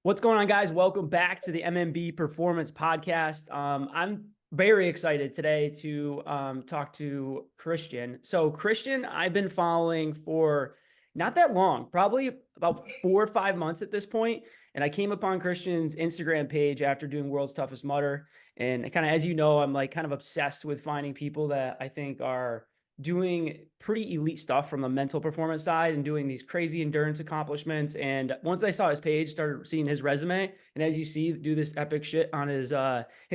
What's going on, guys? Welcome back to the MMB Performance Podcast. I'm very excited today to talk to Christian. So Christian, I've been following for not that long, probably about 4 or 5 months at this point. And I came upon Christian's Instagram page after doing World's Toughest Mudder. And kind of, as you know, I'm like kind of obsessed with finding people that I think are doing pretty elite stuff from the mental performance side and doing these crazy endurance accomplishments. And once I saw his page, started seeing his resume, and as you see, do this epic shit on his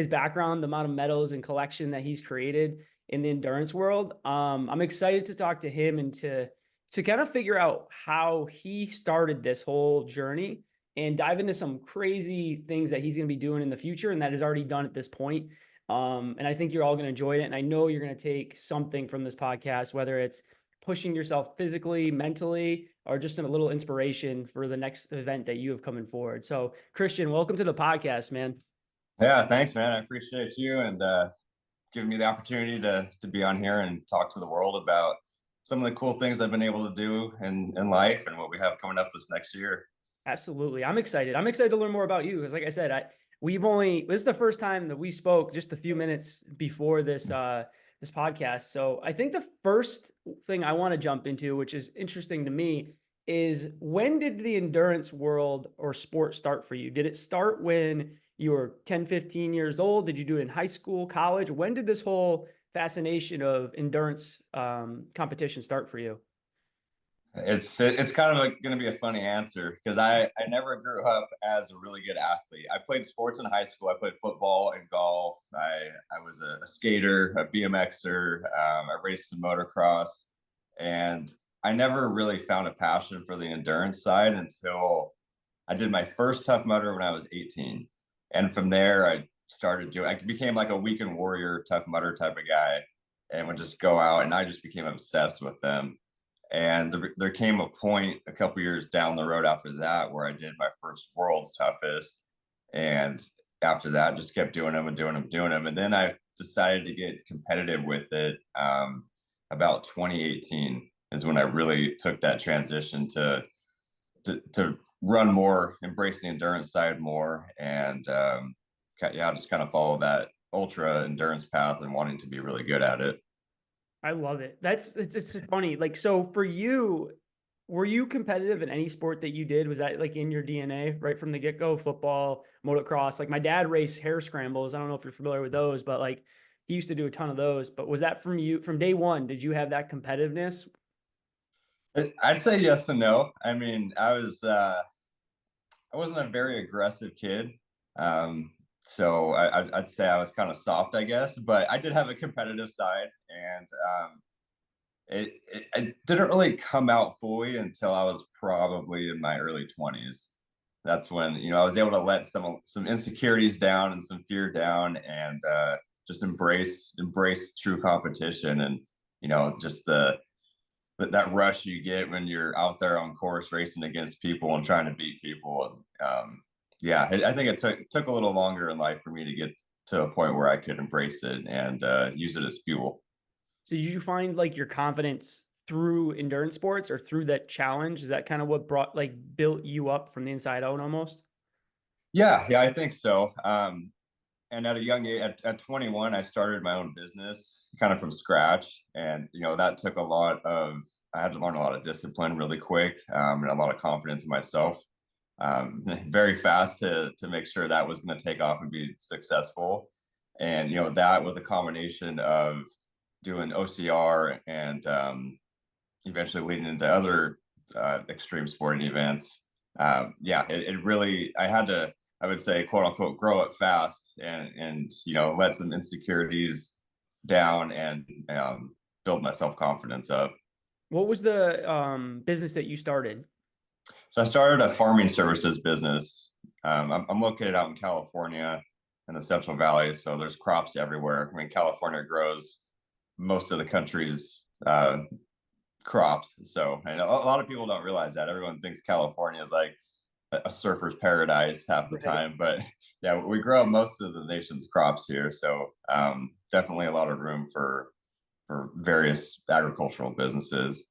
background, the amount of medals and collection that he's created in the endurance world. I'm excited to talk to him and to kind of figure out how he started this whole journey and dive into some crazy things that he's going to be doing in the future and that is already done at this point. And I think you're all going to enjoy it. And I know you're going to take something from this podcast, whether it's pushing yourself physically, mentally, or just a little inspiration for the next event that you have coming forward. So Christian, welcome to the podcast, man. Yeah, thanks, man. I appreciate you and giving me the opportunity to be on here and talk to the world about some of the cool things I've been able to do in life and what we have coming up this next year. Absolutely. I'm excited. I'm excited to learn more about you because, like I said, this is the first time that we spoke just a few minutes before this podcast. So I think the first thing I want to jump into, which is interesting to me, is when did the endurance world or sport start for you? Did it start when you were 10, 15 years old? Did you do it in high school, college? When did this whole fascination of endurance competition start for you? It's kind of like going to be a funny answer because I never grew up as a really good athlete. I played sports in high school. I played football and golf. I was a skater, a BMXer. I raced some motocross, and I never really found a passion for the endurance side until I did my first Tough Mudder when I was 18. And from there, I became like a weekend warrior, Tough Mudder type of guy, and would just go out, and I just became obsessed with them. And there came a point a couple years down the road after that where I did my first World's Toughest. And after that, just kept doing them and doing them, doing them. And then I decided to get competitive with it. About 2018 is when I really took that transition to run more, embrace the endurance side more, and just kind of follow that ultra endurance path and wanting to be really good at it. I love it. It's funny. Like, so for you, were you competitive in any sport that you did? Was that like in your DNA right from the get-go? Football, motocross. Like my dad raced hare scrambles. I don't know if you're familiar with those, but like he used to do a ton of those. But was that from you from day one? Did you have that competitiveness? I'd say yes and no. I mean, I wasn't a very aggressive kid. Um, so I'd say I was kind of soft, I guess, but I did have a competitive side, and it didn't really come out fully until I was probably in my early 20s. That's when, I was able to let some insecurities down and some fear down, and just embrace true competition, and just that rush you get when you're out there on course racing against people and trying to beat people. Yeah, I think it took a little longer in life for me to get to a point where I could embrace it and use it as fuel. So did you find like your confidence through endurance sports or through that challenge? Is that kind of what built you up from the inside out almost? Yeah, I think so. And at a young age, at 21, I started my own business kind of from scratch. And, that took I had to learn a lot of discipline really quick, and a lot of confidence in myself, very fast to make sure that was going to take off and be successful. And, that with a combination of doing OCR and eventually leading into other extreme sporting events. It really, I had to, I would say, quote unquote, grow up fast and let some insecurities down and build my self confidence up. What was the business that you started? So I started a farming services business. I'm located out in California in the Central Valley, so there's crops everywhere. I mean, California grows most of the country's crops. So, and a lot of people don't realize that. Everyone thinks California is like a surfer's paradise half the time, but yeah, we grow most of the nation's crops here. So definitely a lot of room for various agricultural businesses.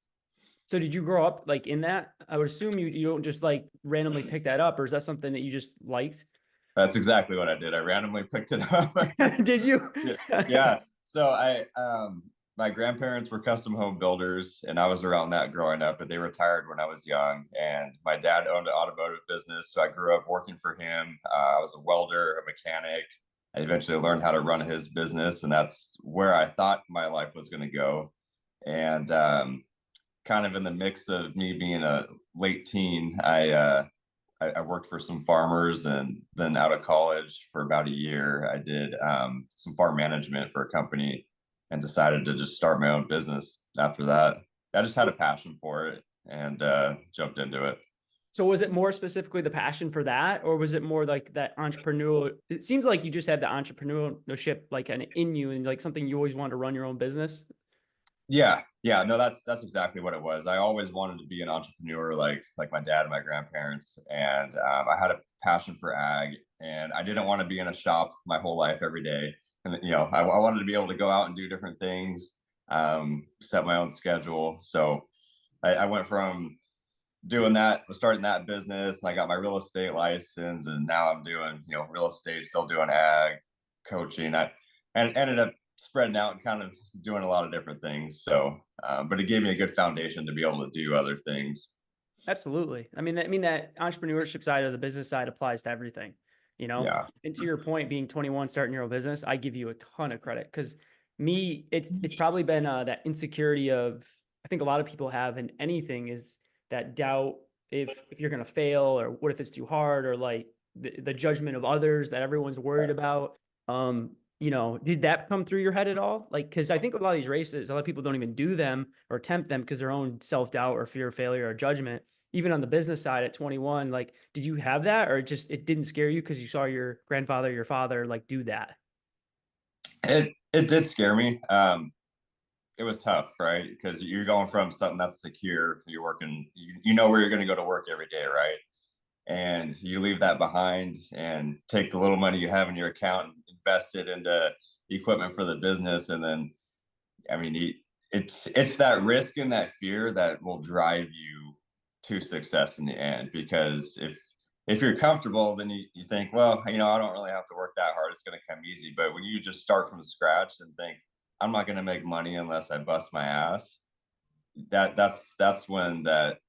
So did you grow up like in that? I would assume you don't just like randomly pick that up, or is that something that you just liked? That's exactly what I did. I randomly picked it up. Did you? Yeah. Yeah. So my grandparents were custom home builders, and I was around that growing up, but they retired when I was young. And my dad owned an automotive business, so I grew up working for him. I was a welder, a mechanic. I eventually learned how to run his business, and that's where I thought my life was going to go. And kind of in the mix of me being a late teen, I worked for some farmers, and then out of college for about a year, I did some farm management for a company and decided to just start my own business after that. I just had a passion for it and jumped into it. So was it more specifically the passion for that, or was it more like that entrepreneurial? It seems like you just had the entrepreneurship like kind of in you, and like something you always wanted to run your own business. Yeah, yeah, no, that's exactly what it was. I always wanted to be an entrepreneur, like my dad and my grandparents, and I had a passion for ag, and I didn't want to be in a shop my whole life every day. And I wanted to be able to go out and do different things, set my own schedule. So I went from doing that, was starting that business, and I got my real estate license, and now I'm doing real estate, still doing ag coaching. I and ended up spreading out and kind of doing a lot of different things. So, but it gave me a good foundation to be able to do other things. Absolutely. I mean that entrepreneurship side of the business side applies to everything, you know. Yeah, And to your point, being 21, starting your own business, I give you a ton of credit because me, it's probably been that insecurity of I think a lot of people have in anything is that doubt if you're gonna fail or what if it's too hard or like the judgment of others that everyone's worried about. Did that come through your head at all? Like, because I think a lot of these races, a lot of people don't even do them or attempt them because their own self doubt or fear of failure or judgment even on the business side at 21, like, did you have that or it didn't scare you because you saw your grandfather, your father, like do that? it did scare me. It was tough, right? Because you're going from something that's secure, you're working, you know where you're going to go to work every day, right? And you leave that behind and take the little money you have in your account and invest it into equipment for the business, and then I mean, it's that risk and that fear that will drive you to success in the end. Because if you're comfortable, then you think, well, I don't really have to work that hard. It's going to come easy. But when you just start from scratch and think, I'm not going to make money unless I bust my ass, that's when that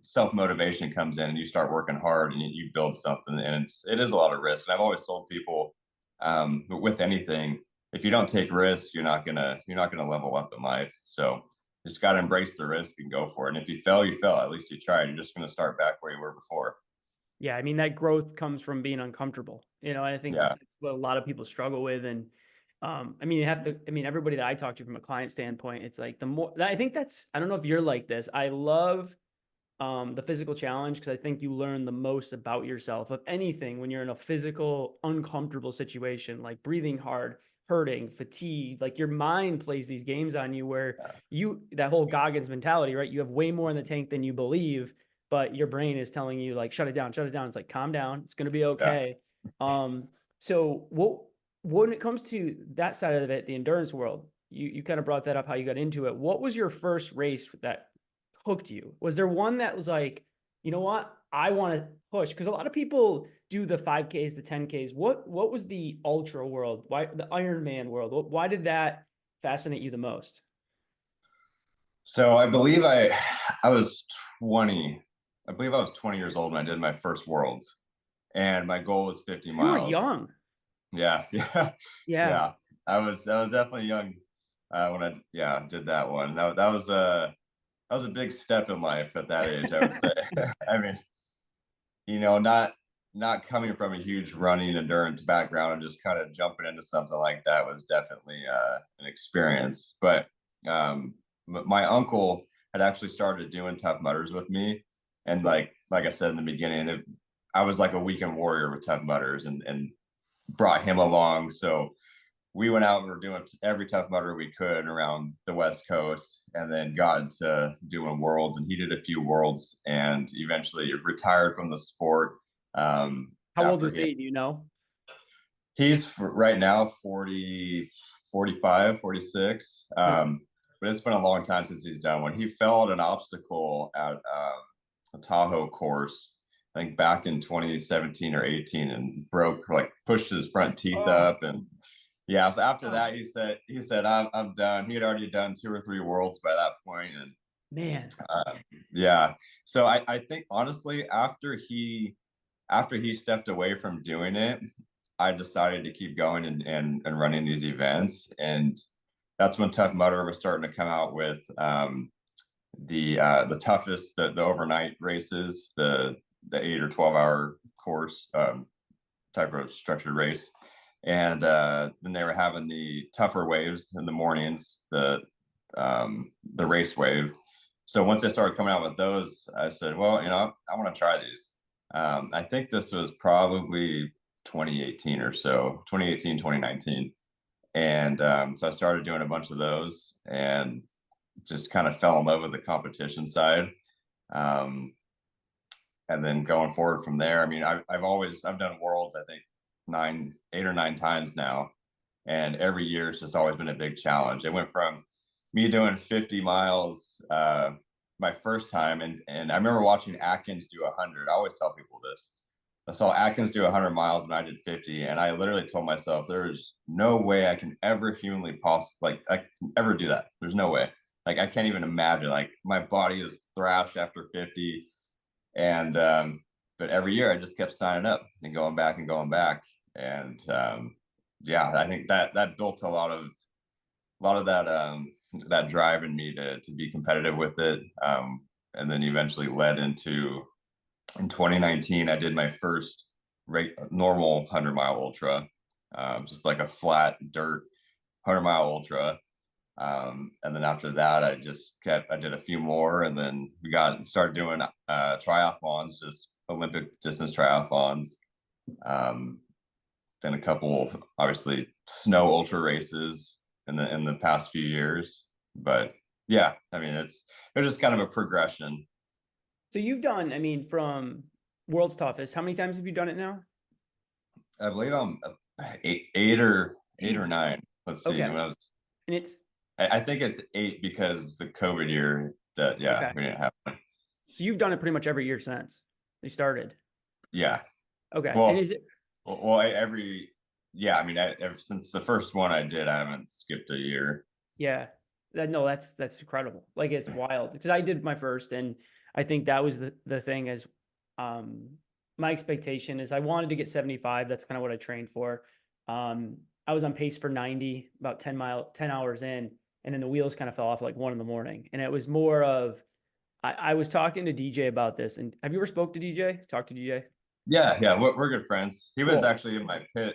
self motivation comes in, and you start working hard and you build something. And it is a lot of risk. And I've always told people, with anything, if you don't take risks, you're not gonna level up in life. So just got to embrace the risk and go for it. And if you fail, you fail. At least you tried. You're just going to start back where you were before. Yeah, I mean that growth comes from being uncomfortable. I think Yeah. that's what a lot of people struggle with. And I mean, you have to. I mean, everybody that I talk to from a client standpoint, it's like the more. I think that's. I don't know if you're like this. I love the physical challenge because I think you learn the most about yourself of anything when you're in a physical, uncomfortable situation, like breathing hard, hurting, fatigue. Like your mind plays these games on you where that whole Goggins mentality, right? You have way more in the tank than you believe, but your brain is telling you like, shut it down, shut it down. It's like, calm down. It's going to be Yeah. okay. So when it comes to that side of it, the endurance world, you kind of brought that up, how you got into it. What was your first race that hooked you? Was there one that was like, you know what, I want to push? Because a lot of people do the 5Ks, the 10Ks. What was the ultra world? Why the Ironman world? Why did that fascinate you the most? So I was 20. I believe I was 20 years old when I did my first worlds, and my goal was 50 You were miles. young. Yeah, yeah, Yeah. yeah. I was definitely young when I did that one. That was a big step in life at that age, I would say. I mean, not coming from a huge running endurance background and just kind of jumping into something like that was definitely an experience. But my uncle had actually started doing Tough Mudders with me, and like I said in the beginning, I was like a weekend warrior with Tough Mudders, and brought him along. So we went out and were doing every Tough Mudder we could around the West Coast, and then got into doing worlds. And he did a few worlds and eventually retired from the sport. How old After was he? Do you know? he's right now 40, 45, 46. Okay. but it's been a long time since he's done one. He fell at an obstacle at a Tahoe course, I think back in 2017 or 18, and broke, like pushed his front teeth Oh, up. And yeah, so after oh, that, he said I'm done. He had already done 2 or 3 worlds by that point, and man. uh, yeah. So I think honestly, after he stepped away from doing it, I decided to keep going and running these events. And that's when Tough Mudder was starting to come out with the toughest, the overnight races, the 8 or 12 hour course, type of structured race. And then they were having the tougher waves in the mornings, the race wave. So once they started coming out with those, I said, well, I want to try these. I think this was probably 2018 or so, 2018, 2019. And so I started doing a bunch of those and just kind of fell in love with the competition side. Um, and then going forward from there, I mean, I've done worlds, I think 8 or 9 times now. And every year it's just always been a big challenge. It went from me doing 50 miles my first time, and I remember watching Atkins do 100. I always tell people this. I saw Atkins do 100 miles and I did 50, and I literally told myself there is no way I can ever humanly I can ever do that. There's no way. Like I can't even imagine. Like my body is thrashed after 50, and but every year I just kept signing up and going back, and yeah, I think that built a lot of that drive in me to be competitive with it. And then eventually led into, in 2019, I did my first normal 100-mile ultra, just like a flat dirt 100-mile ultra. And then after that, I did a few more, and then started doing triathlons, just Olympic distance triathlons. Um, then a couple, obviously, snow ultra races in the past few years. But yeah, I mean, it's just kind of a progression. So you've done, I mean, from World's Toughest, how many times have you done it now? I believe I'm eight or Damn. nine. Let's see. Okay. When I was, And it's I think it's 8 because the COVID year that, yeah, okay. we didn't have one. So you've done it pretty much every year since you started. Yeah. Okay. And Well, is it yeah, I mean, ever since the first one I did, I haven't skipped a year. yeah. No, that's incredible. Like it's wild because I did my first, and I think that was the thing is um my expectation is I wanted to get 75. That's kind of what I trained for. I was on pace for 90, about 10 hours in, and then the wheels kind of fell off like 1 in the morning. And it was more of I was talking to DJ about this. And have you ever spoke to DJ? Talked to DJ? Yeah, yeah, we're good friends. He was Cool. actually in my pit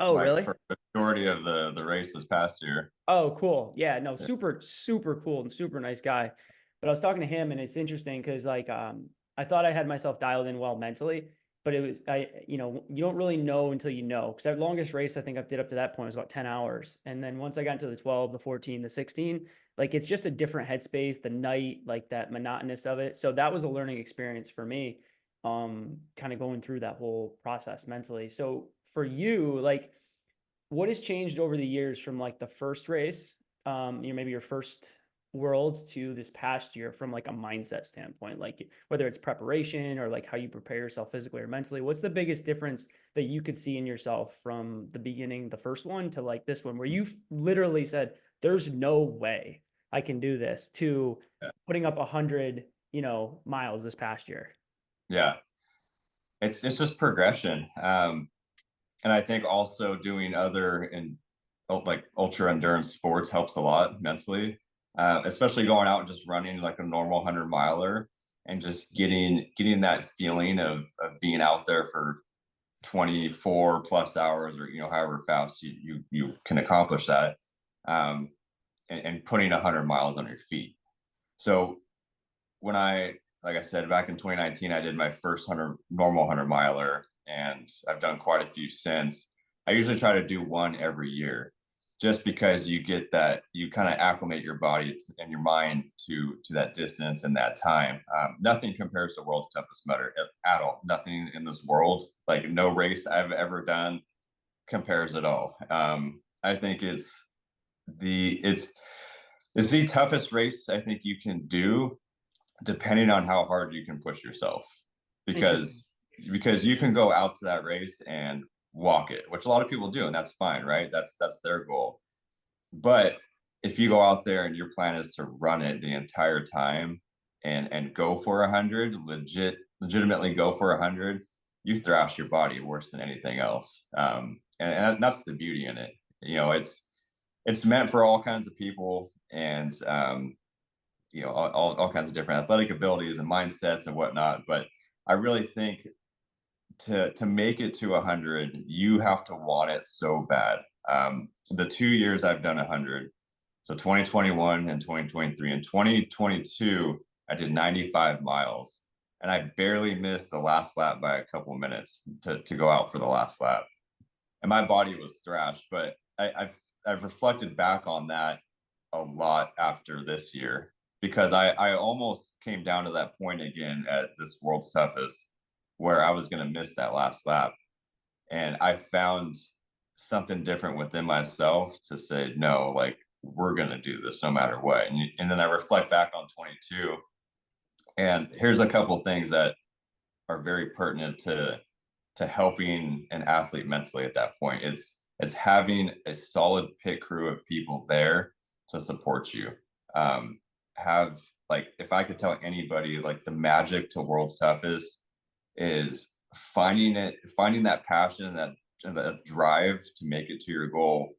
Oh, like really? for the majority of the race this past year. Oh, cool. Yeah, no, Yeah. super, super cool and super nice guy. But I was talking to him and it's interesting because like I thought I had myself dialed in well mentally, but it was you don't really know until you know. Because our longest race I think I did up to that point was about 10 hours. And then once I got into the 12, the 14, the 16, like it's just a different headspace, the night, like that monotonous of it. So that was a learning experience for me, kind of going through that whole process mentally. So for you, like what has changed over the years from like the first race, maybe your first worlds to this past year from like a mindset standpoint, like whether it's preparation or like how you prepare yourself physically or mentally, what's the biggest difference that you could see in yourself from the beginning, the first one to like this one, where you literally said, there's no way I can do this to putting up 100, miles this past year. Yeah. It's just progression. And I think also doing other and like ultra endurance sports helps a lot mentally, especially going out and just running like a normal 100-miler and just getting that feeling of being out there for 24 plus hours, or however fast you can accomplish that, um, and putting 100 miles on your feet. So when like I said, back in 2019, I did my first normal 100-miler, and I've done quite a few since. I usually try to do one every year, just because you kind of acclimate your body and your mind to that distance and that time. Nothing compares to World's Toughest Mudder at all. Nothing in this world, like no race I've ever done, compares at all. I think it's It's the toughest race I think you can do, depending on how hard you can push yourself. Interesting. Because you can go out to that race and walk it, which a lot of people do, and that's fine, right? That's their goal. But if you go out there and your plan is to run it the entire time and go for 100, legitimately go for 100, you thrash your body worse than anything else. And that's the beauty in it. You know, it's meant for all kinds of people, and you know, all kinds of different athletic abilities and mindsets and whatnot. But I really think to make it to 100, you have to want it so bad. The 2 years I've done 100, so 2021 and 2023. In 2022, I did 95 miles, and I barely missed the last lap by a couple minutes to go out for the last lap, and my body was thrashed. But I've reflected back on that a lot after this year, because I almost came down to that point again at this world's toughest where I was going to miss that last lap. And I found something different within myself to say, no, like, we're going to do this no matter what. And then I reflect back on 22. And here's a couple things that are very pertinent to helping an athlete mentally at that point. It's having a solid pit crew of people there to support you. Have, like, if I could tell anybody, like, the magic to world's toughest is finding that passion, that drive to make it to your goal.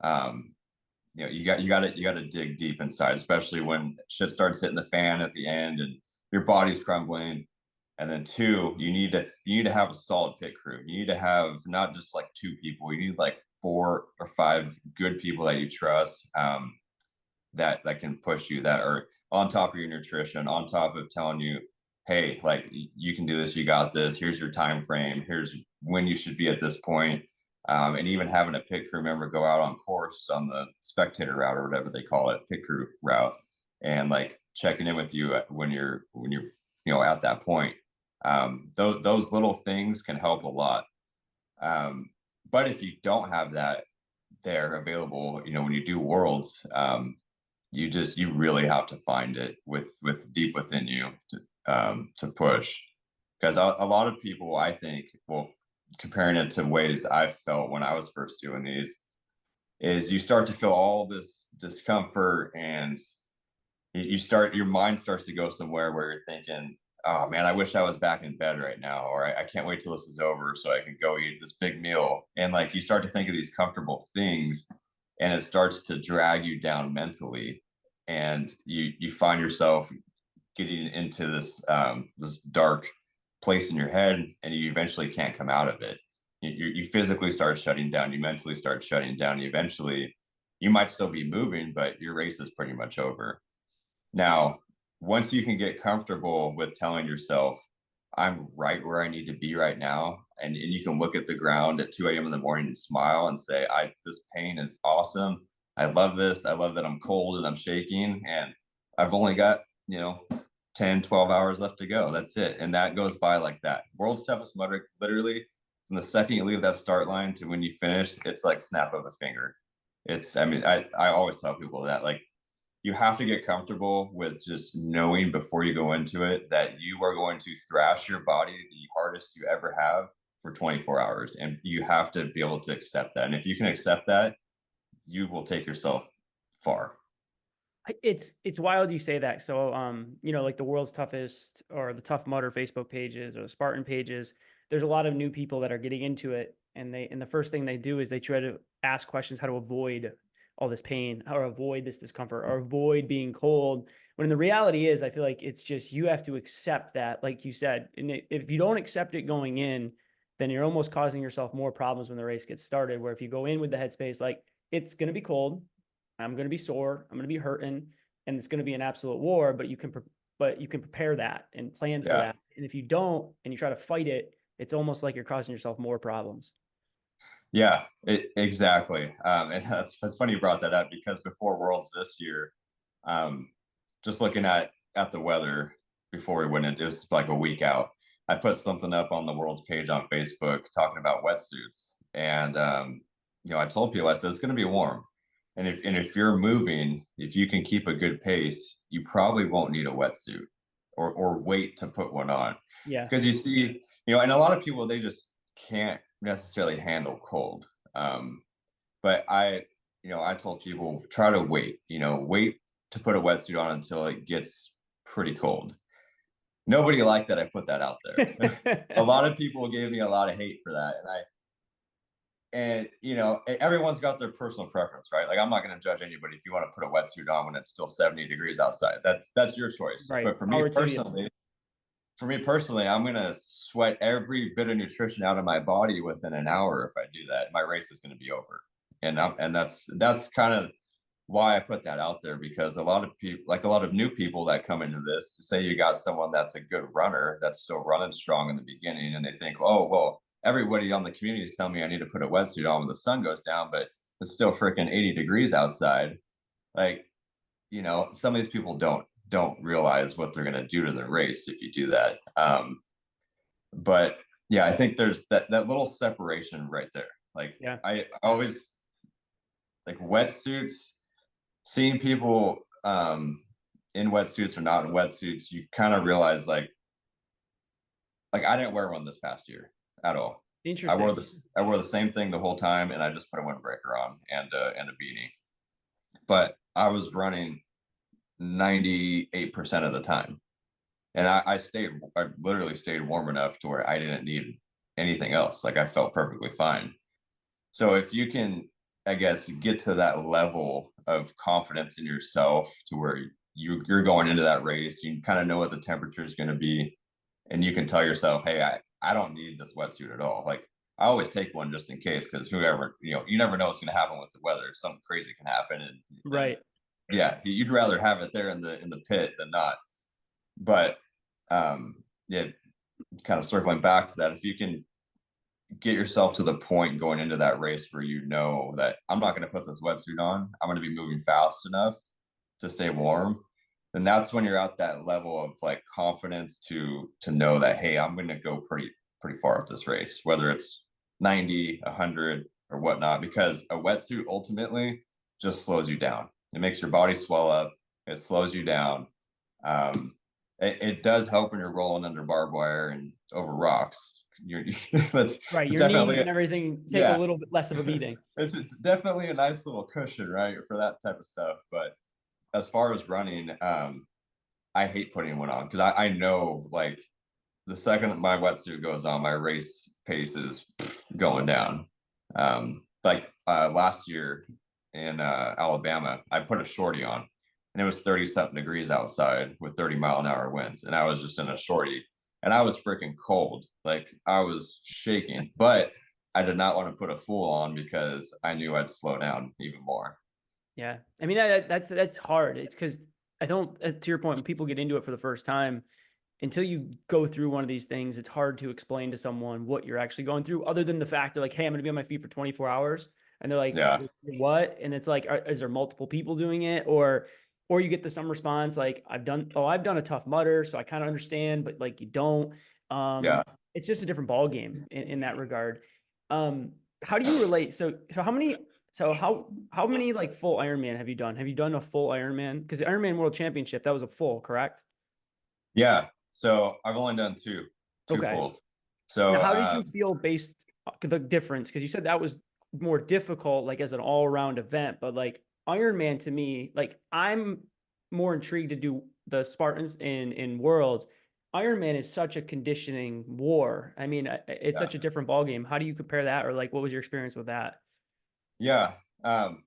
You know, you got to dig deep inside, especially when shit starts hitting the fan at the end and your body's crumbling. And then two, you need to have a solid pit crew. You need to have not just like two people. You need like 4 or 5 good people that you trust, that can push you, that are on top of your nutrition, on top of telling you, hey, like, you can do this, you got this, here's your time frame, here's when you should be at this point. And even having a pit crew member go out on course on the spectator route or whatever they call it, pit crew route, and like checking in with you when you're at that point. Those little things can help a lot. But if you don't have that there available, when you do worlds, you really have to find it with deep within you to push. Because a lot of people, I think, well, comparing it to ways I felt when I was first doing these, is you start to feel all this discomfort, and your mind starts to go somewhere where you're thinking, oh man, I wish I was back in bed right now, or I can't wait till this is over so I can go eat this big meal. And like, you start to think of these comfortable things, and it starts to drag you down mentally, and you find yourself getting into this dark place in your head, and you eventually can't come out of it. You physically start shutting down, you mentally start shutting down. Eventually, you might still be moving, but your race is pretty much over. Now, once you can get comfortable with telling yourself, I'm right where I need to be right now, and you can look at the ground at 2 a.m. in the morning and smile and say, this pain is awesome. I love this. I love that I'm cold and I'm shaking, and I've only got, 10, 12 hours left to go. That's it. And that goes by like that. World's toughest mud, literally, from the second you leave that start line to when you finish, it's like snap of a finger. I always tell people that, like, you have to get comfortable with just knowing before you go into it that you are going to thrash your body the hardest you ever have for 24 hours. And you have to be able to accept that. And if you can accept that, you will take yourself far. It's wild you say that. So, like the world's toughest or the Tough Mudder Facebook pages or the Spartan pages, there's a lot of new people that are getting into it. And the first thing they do is they try to ask questions how to avoid all this pain, or avoid this discomfort, or avoid being cold. When the reality is, I feel like it's just, you have to accept that, like you said, and if you don't accept it going in, then you're almost causing yourself more problems when the race gets started. Where if you go in with the headspace, like, it's going to be cold, I'm going to be sore, I'm going to be hurting, and it's going to be an absolute war, but you can prepare that and plan for that. And if you don't, and you try to fight it, it's almost like you're causing yourself more problems. Yeah, exactly. And that's funny you brought that up, because before Worlds this year, just looking at the weather before we went into, it was like a week out, I put something up on the Worlds page on Facebook talking about wetsuits. And, I told people, I said, it's going to be warm. And if you're moving, if you can keep a good pace, you probably won't need a wetsuit or wait to put one on. Yeah. Because you see, and a lot of people, they just can't necessarily handle cold. But I told people, try to wait to put a wetsuit on until it gets pretty cold. Nobody liked that I put that out there. A lot of people gave me a lot of hate for that. And everyone's got their personal preference, right? Like, I'm not going to judge anybody if you want to put a wetsuit on when it's still 70 degrees outside. That's your choice. Right. But Power to you. for me personally, I'm going to sweat every bit of nutrition out of my body within an hour. If I do that, my race is going to be over. And that's kind of why I put that out there, because a lot of people, like a lot of new people that come into this, say you got someone that's a good runner that's still running strong in the beginning, and they think, oh, well, everybody on the community is telling me I need to put a wetsuit on when the sun goes down, but it's still freaking 80 degrees outside. Like, some of these people don't realize what they're going to do to their race if you do that. But yeah, I think there's that little separation right there. Like, Yeah. I always like wetsuits, seeing people in wetsuits or not in wetsuits, you kind of realize like I didn't wear one this past year at all. Interesting. I wore the same thing the whole time, and I just put a windbreaker on and a beanie. But I was running 98% of the time, and I literally stayed warm enough to where I didn't need anything else. Like, I felt perfectly fine. So if you can, I guess, get to that level of confidence in yourself to where you're going into that race, you kind of know what the temperature is going to be, and you can tell yourself, hey, I don't need this wetsuit at all. Like, I always take one just in case, because whoever, you never know what's going to happen with the weather. Something crazy can happen, and Right. yeah, you'd rather have it there in the pit than not. But yeah, kind of circling back to that, if you can get yourself to the point going into that race where you know that I'm not going to put this wetsuit on, I'm going to be moving fast enough to stay warm, then that's when you're at that level of like confidence to know that, hey, I'm going to go pretty far at this race, whether it's 90, 100 or whatnot, because a wetsuit ultimately just slows you down. It makes your body swell up. It slows you down. It does help when you're rolling under barbed wire and over rocks. That's Right. Your knees definitely and everything take a yeah. little bit less of a beating. It's definitely a nice little cushion, right, for that type of stuff. But as far as running, I hate putting one on, because I know, like, the second my wetsuit goes on, my race pace is going down. Last year in Alabama, I put a shorty on, and it was 30-something degrees outside with 30-mile-an-hour winds, and I was just in a shorty, and I was freaking cold. Like, I was shaking, but I did not want to put a full on because I knew I'd slow down even more. Yeah. I mean, that's hard. It's because I don't, to your point, when people get into it for the first time, until you go through one of these things, it's hard to explain to someone what you're actually going through, other than the fact that, like, hey, I'm going to be on my feet for 24 hours. And they're like, Yeah, what? And it's like, is there multiple people doing it? Or you get some response like, I've done a Tough Mudder, so I kind of understand, but like, you don't. yeah. It's just a different ball game in that regard. How do you relate? How many like full Ironman have you done? Have you done a full Ironman? Because the Ironman World Championship, that was a full, correct? Yeah. So I've only done two Okay. fulls. So Now, how did you feel based the difference? Because you said that was more difficult, like as an all-around event, but like Ironman to me, like I'm more intrigued to do the Spartans in Worlds. Ironman is such a conditioning war. I mean, it's yeah, such a different ball game. How do you compare that, or like what was your experience with that? yeah. I'll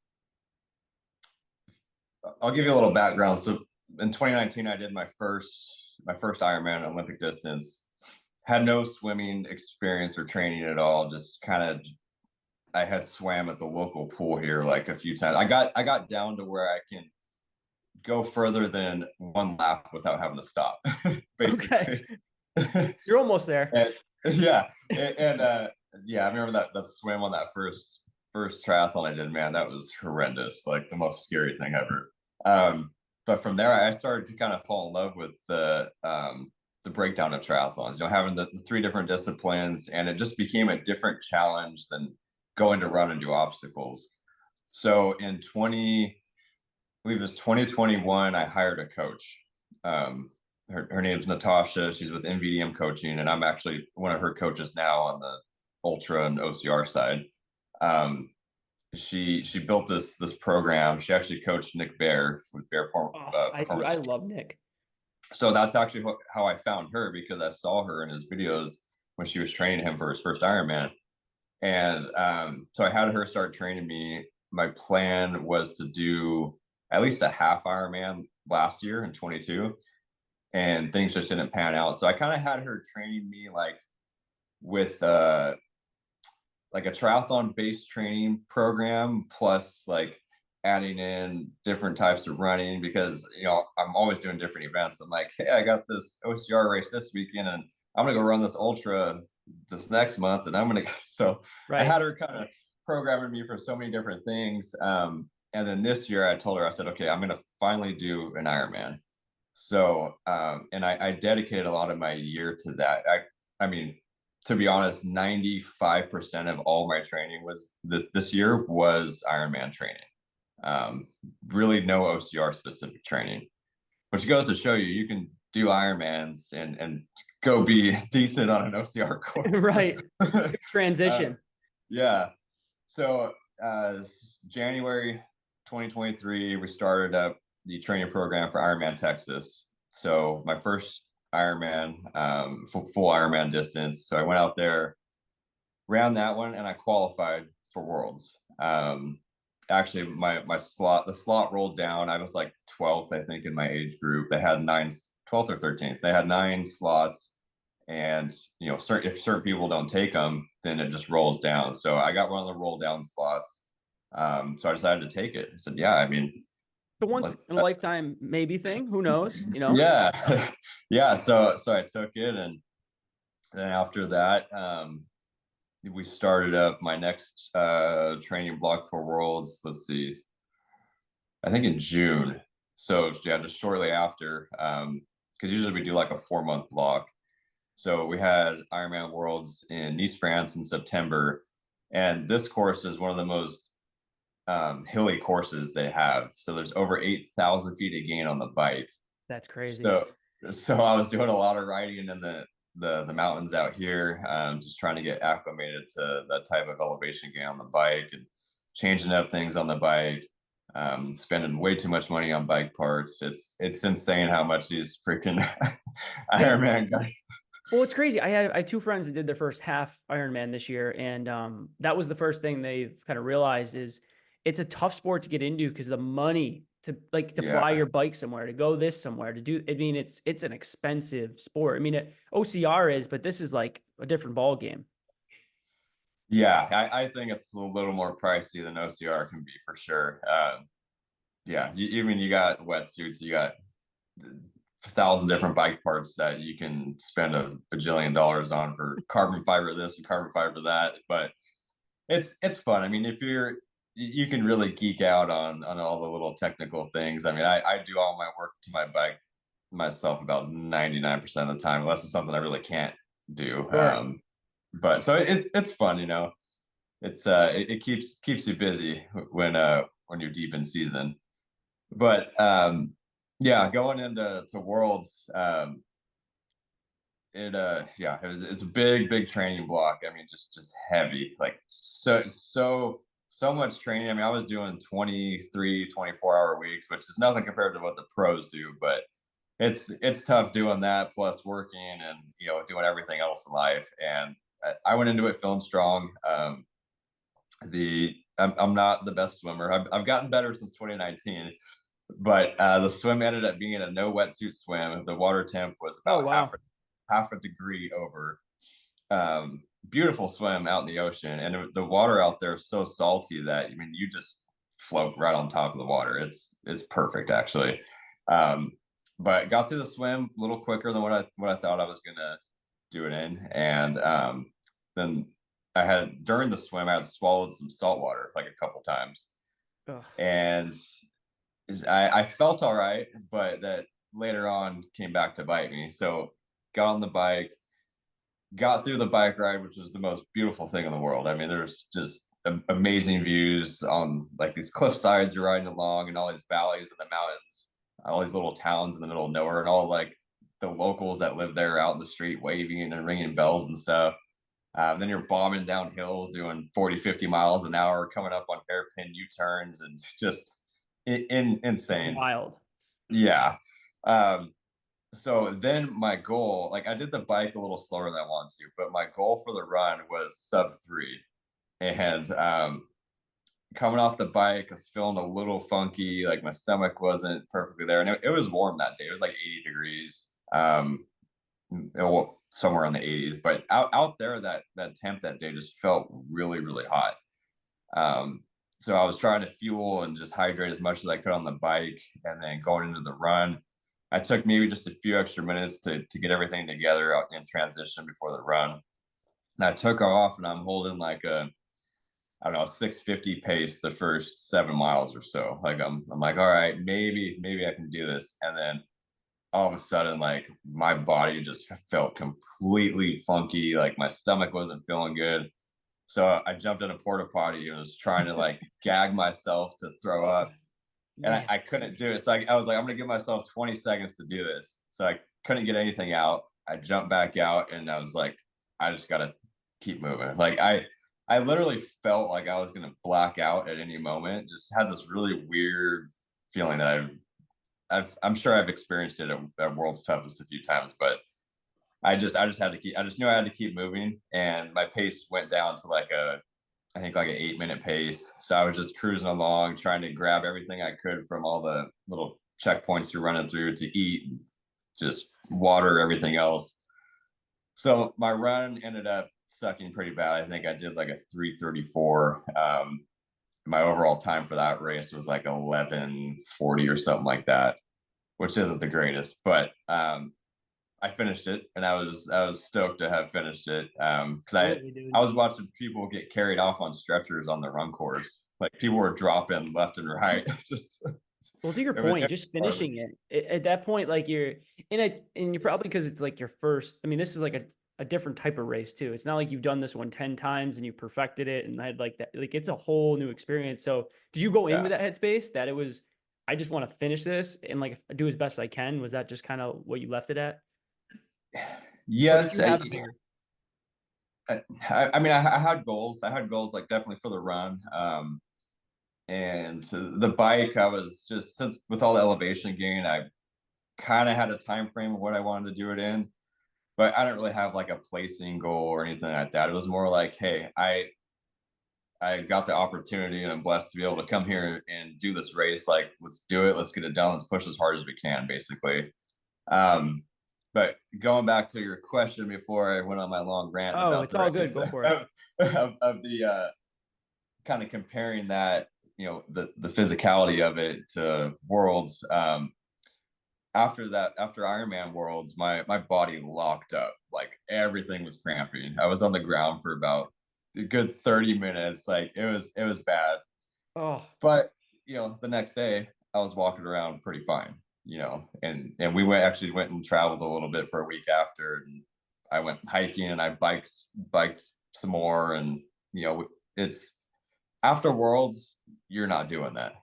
give you a little background. So in 2019, I did my first Ironman Olympic distance. Had no swimming experience or training at all. Just kind of, I had swam at the local pool here like a few times. I got down to where I can go further than one lap without having to stop, Okay, basically. you're almost there. And, yeah, yeah, I remember that swim on that first triathlon I did. Man, that was horrendous. Like, the most scary thing ever. But from there, I started to kind of fall in love with the breakdown of triathlons. Having the three different disciplines, and it just became a different challenge than going to run and do obstacles. So in 20, I believe it was 2021, I hired a coach. Her name's Natasha. She's with NVDM Coaching, and I'm actually one of her coaches now on the ultra and OCR side. Um, she built this program. She actually coached Nick Bear with Bear Oh, I Performance. love Nick. So that's actually how I found her, because I saw her in his videos when she was training him for his first Ironman. And so I had her start training me. My plan was to do at least a half Ironman last year in 22, and things just didn't pan out. So I kind of had her training me with like a triathlon based training program, plus like adding in different types of running, because I'm always doing different events. I'm like, hey, I got this OCR race this weekend, and I'm gonna go run this ultra this next month, and I'm gonna go. So I Right. had her kind of programming me for so many different things. And then this year I told her, I said, okay, I'm gonna finally do an Ironman. So and I dedicated a lot of my year to that. I mean, to be honest, 95% of all my training was this year was Ironman training. Um, Really no OCR specific training, which goes to show you can do Ironmans and go be decent on an OCR course. Right. Good uh, transition. yeah. So January 2023, we started up the training program for Ironman Texas. So my first Ironman, full Ironman distance. So I went out there, ran that one, and I qualified for Worlds. Actually, the slot rolled down. I was like 12th, I think, in my age group. They had 12th or 13th. They had 9 slots, and if certain people don't take them, then it just rolls down. So I got one of the roll down slots. So I decided to take it. I said, yeah, I mean, The once in a lifetime maybe thing. Who knows? yeah, yeah. So I took it, and then after that, we started up my next training block for Worlds. Let's see, I think in June. So yeah, just shortly after, because usually we do like a 4-month block. So we had Ironman Worlds in Nice, France in September, and this course is one of the most hilly courses they have. So there's over 8,000 feet of gain on the bike. That's crazy. So I was doing a lot of riding in the mountains out here, just trying to get acclimated to that type of elevation gain on the bike, and changing up things on the bike. Spending way too much money on bike parts. It's insane how much these freaking Yeah. Ironman guys. Well, it's crazy. I had 2 friends that did their first half Ironman this year, and that was the first thing they've kind of realized is it's a tough sport to get into because the money to Yeah, fly your bike somewhere, to go this somewhere, to do. I mean, it's an expensive sport. I mean, OCR is, but this is like a different ball game. yeah. I think it's a little more pricey than OCR can be for sure. Yeah, even you got wetsuits, you got 1,000 different bike parts that you can spend a bajillion dollars on for carbon fiber this and carbon fiber that. But it's fun. I mean, if you can really geek out on all the little technical things. I mean, I do all my work to my bike myself about 99% of the time, unless it's something I really can't do. Sure. But so it's fun, it keeps you busy when you're deep in season. But yeah, going into Worlds, it's a big training block. I mean, just heavy, like so much training. I mean, I was doing 23 24-hour weeks, which is nothing compared to what the pros do, but it's tough doing that plus working and doing everything else in life. And I went into it feeling strong. I'm not the best swimmer. I've gotten better since 2019, but the swim ended up being a no wetsuit swim. The water temp was Oh about wow. half a degree over. Beautiful swim out in the ocean, and the water out there is so salty that you just float right on top of the water. It's perfect actually. Um, but got through the swim a little quicker than what I thought I was gonna do it in, and then during the swim I had swallowed some salt water like a couple times, Ugh. and I felt all right, but that later on came back to bite me. So got on the bike, got through the bike ride, which was the most beautiful thing in the world. I mean, there's just amazing views on like these cliff sides you're riding along, and all these valleys in the mountains, all these little towns in the middle of nowhere, and all like the locals that live there out in the street waving and ringing bells and stuff. Then you're bombing down hills doing 40, 50 miles an hour, coming up on hairpin U-turns, and just insane. Wild. Yeah. Um, so then my goal, like I did the bike a little slower than I wanted to, but my goal for the run was sub 3. And coming off the bike, I was feeling a little funky, like my stomach wasn't perfectly there. And it was warm that day. It was like 80 degrees. Somewhere in the 80s, but out there, that temp that day just felt really, really hot. So I was trying to fuel and just hydrate as much as I could on the bike, and then going into the run, I took maybe just a few extra minutes to get everything together out in transition before the run. And I took off, and I'm holding like I don't know, 650 pace the first 7 miles or so. Like I'm like, all right, maybe I can do this. And then all of a sudden, like my body just felt completely funky. Like my stomach wasn't feeling good. So I jumped in a porta potty and was trying to like gag myself to throw up. And Man. I couldn't do it. So I was like, I'm going to give myself 20 seconds to do this. So I couldn't get anything out. I jumped back out, and I was like, I just got to keep moving. Like I literally felt like I was going to black out at any moment. Just had this really weird feeling that I'm sure I've experienced it at World's Toughest a few times, but I just had to keep. I just knew I had to keep moving, and my pace went down to like I think like an 8-minute pace. So I was just cruising along, trying to grab everything I could from all the little checkpoints you're running through to eat, just water, everything else. So my run ended up sucking pretty bad. I think I did like a 3:34. My overall time for that race was like 11:40 or something like that, which isn't the greatest, but I finished it, and I was stoked to have finished it, because I was watching people get carried off on stretchers on the run course. Like people were dropping left and right. Just Well, to your it was point, just finishing it at that point, like you're in it, and you're probably, because it's like your first. I mean, this is like a different type of race too. It's not like you've done this one 10 times and you perfected it and had like that. Like it's a whole new experience. So did you go in with that headspace that it was, I just want to finish this and like do as best I can? Was that just kind of what you left it at? Yes. I mean, I had goals. I had goals like definitely for the run. And the bike, I was just, since with all the elevation gain, I kind of had a time frame of what I wanted to do it in, but I didn't really have like a placing goal or anything like that. It was more like, hey, I got the opportunity, and I'm blessed to be able to come here and do this race. Like, let's do it. Let's get it done. Let's push as hard as we can, basically. Um, but going back to your question before I went on my long rant Oh, about it's the all race, good. Go for it. of the kind of comparing that, the physicality of it to Worlds. After Ironman Worlds, my body locked up. Like everything was cramping. I was on the ground for about a good 30 minutes. Like it was bad. Oh, But the next day I was walking around pretty fine. And we actually went and traveled a little bit for a week after, and I went hiking, and I biked some more, and it's after Worlds, you're not doing that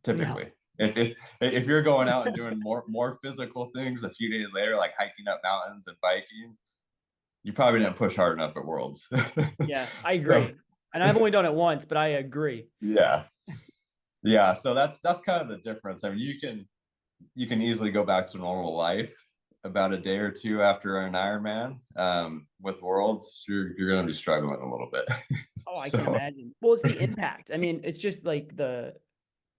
no. typically. If you're going out and doing more physical things a few days later, like hiking up mountains and biking, you probably didn't push hard enough at Worlds. Yeah, I agree. So, And I've only done it once, but I agree. yeah. So that's kind of the difference. I mean, you can easily go back to normal life about a day or two after an Ironman. With Worlds, you're going to be struggling a little bit. Oh, I can So imagine. Well, it's the impact. I mean, it's just like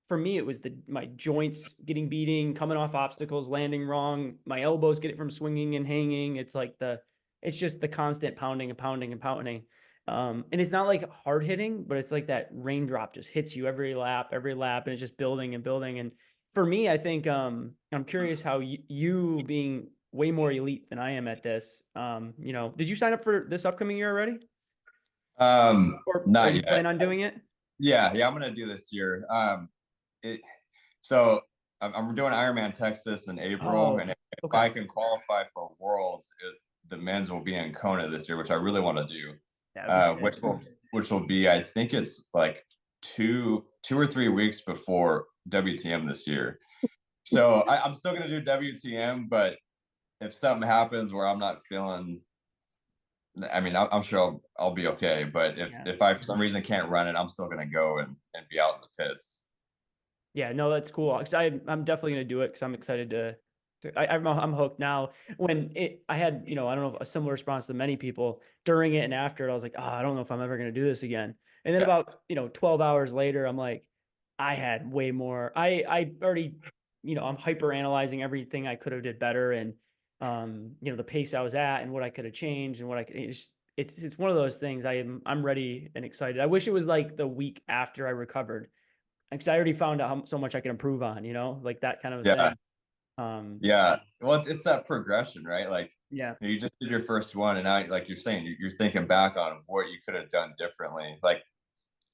for me, it was my joints getting beating, coming off obstacles, landing wrong. My elbows get it from swinging and hanging. It's just the constant pounding and pounding and pounding. And it's not like hard hitting, but it's like that raindrop just hits you every lap, and it's just building and building. And for me, I think, I'm curious how you being way more elite than I am at this, did you sign up for this upcoming year already? Or are not you yet. planning on doing it? Yeah, I'm gonna do this year. It so I'm doing Ironman Texas in April, and Oh, if okay. I can qualify for Worlds, the men's will be in Kona this year, which I really want to do. That would be sick. Which will be, I think it's like 2 or 3 weeks before WTM this year. So I'm still gonna do WTM, but if something happens where I'm not feeling, I mean, I'm sure I'll be okay. But if Yeah. if I for some reason can't run it, I'm still gonna go and be out in the pits. Yeah, no, that's cool. 'Cause I'm definitely gonna do it because I'm excited I'm hooked now. I had, I don't know, a similar response to many people during it and after it. I was like, oh, I don't know if I'm ever gonna do this again. And then Yeah, about, 12 hours later, I'm like, I had way more. I already, I'm hyper analyzing everything I could have did better, and the pace I was at and what I could have changed and what I could. It's one of those things. I'm ready and excited. I wish it was like the week after I recovered, because I already found out so much I can improve on, like that kind of a yeah, thing. yeah. Well, it's that progression, right? Like Yeah. you just did your first one, and now, like you're saying, you're thinking back on what you could have done differently. Like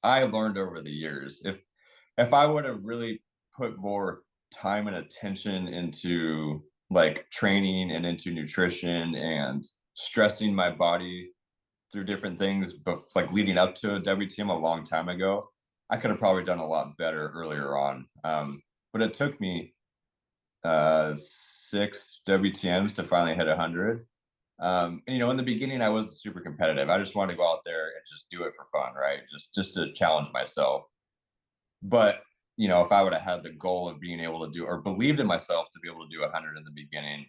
I learned over the years, if I would have really put more time and attention into like training and into nutrition and stressing my body through different things, but like leading up to a WTM a long time ago, I could have probably done a lot better earlier on. But it took me 6 WTMs to finally hit 100. And, in the beginning, I wasn't super competitive. I just wanted to go out there and just do it for fun, right? Just to challenge myself. But if I would have had the goal of being able to do, or believed in myself to be able to do 100 in the beginning,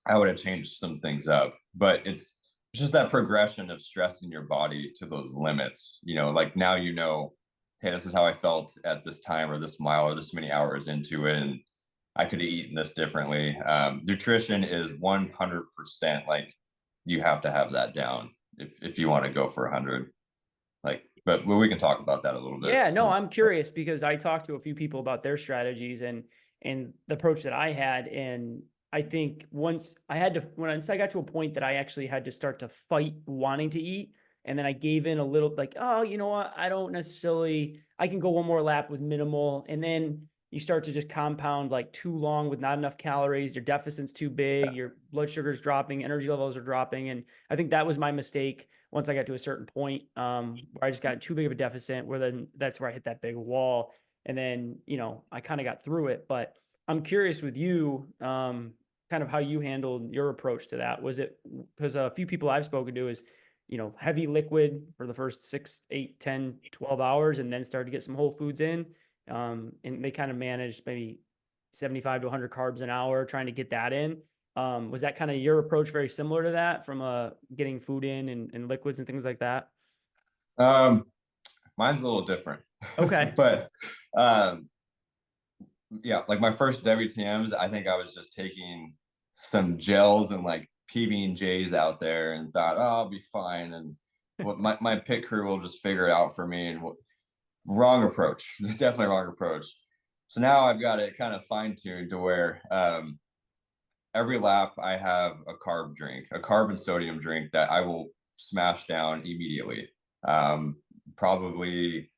I would have changed some things up. But it's just that progression of stressing your body to those limits. Like now hey, this is how I felt at this time or this mile or this many hours into it, and I could have eaten this differently. Nutrition is 100% like you have to have that down if you want to go for 100. Like, but we can talk about that a little bit Yeah, no, more. I'm curious because I talked to a few people about their strategies and the approach that I had. And I think once I got to a point that I actually had to start to fight wanting to eat, and then I gave in a little, like, oh, you know what? I can go one more lap with minimal. And then you start to just compound like too long with not enough calories, your deficit's too big, your blood sugar's dropping, energy levels are dropping. And I think that was my mistake once I got to a certain point, where I just got too big of a deficit, where then that's where I hit that big wall. And then, I kind of got through it. But I'm curious with you, kind of how you handled your approach to that. Was it because a few people I've spoken to is, heavy liquid for the first 6, 8, 10, 12 hours, and then started to get some whole foods in. And they kind of managed maybe 75 to 100 carbs an hour, trying to get that in. Was that kind of your approach very similar to that, from getting food in and liquids and things like that? Um, Mine's a little different, Okay. but um, yeah, like my first WTMs, I think I was just taking some gels and like PB&Js out there and thought, oh, I'll be fine. And what my pit crew will just figure it out for me. And wrong approach. Definitely wrong approach. So now I've got it kind of fine tuned to where every lap I have a carb and sodium drink that I will smash down immediately. Probably,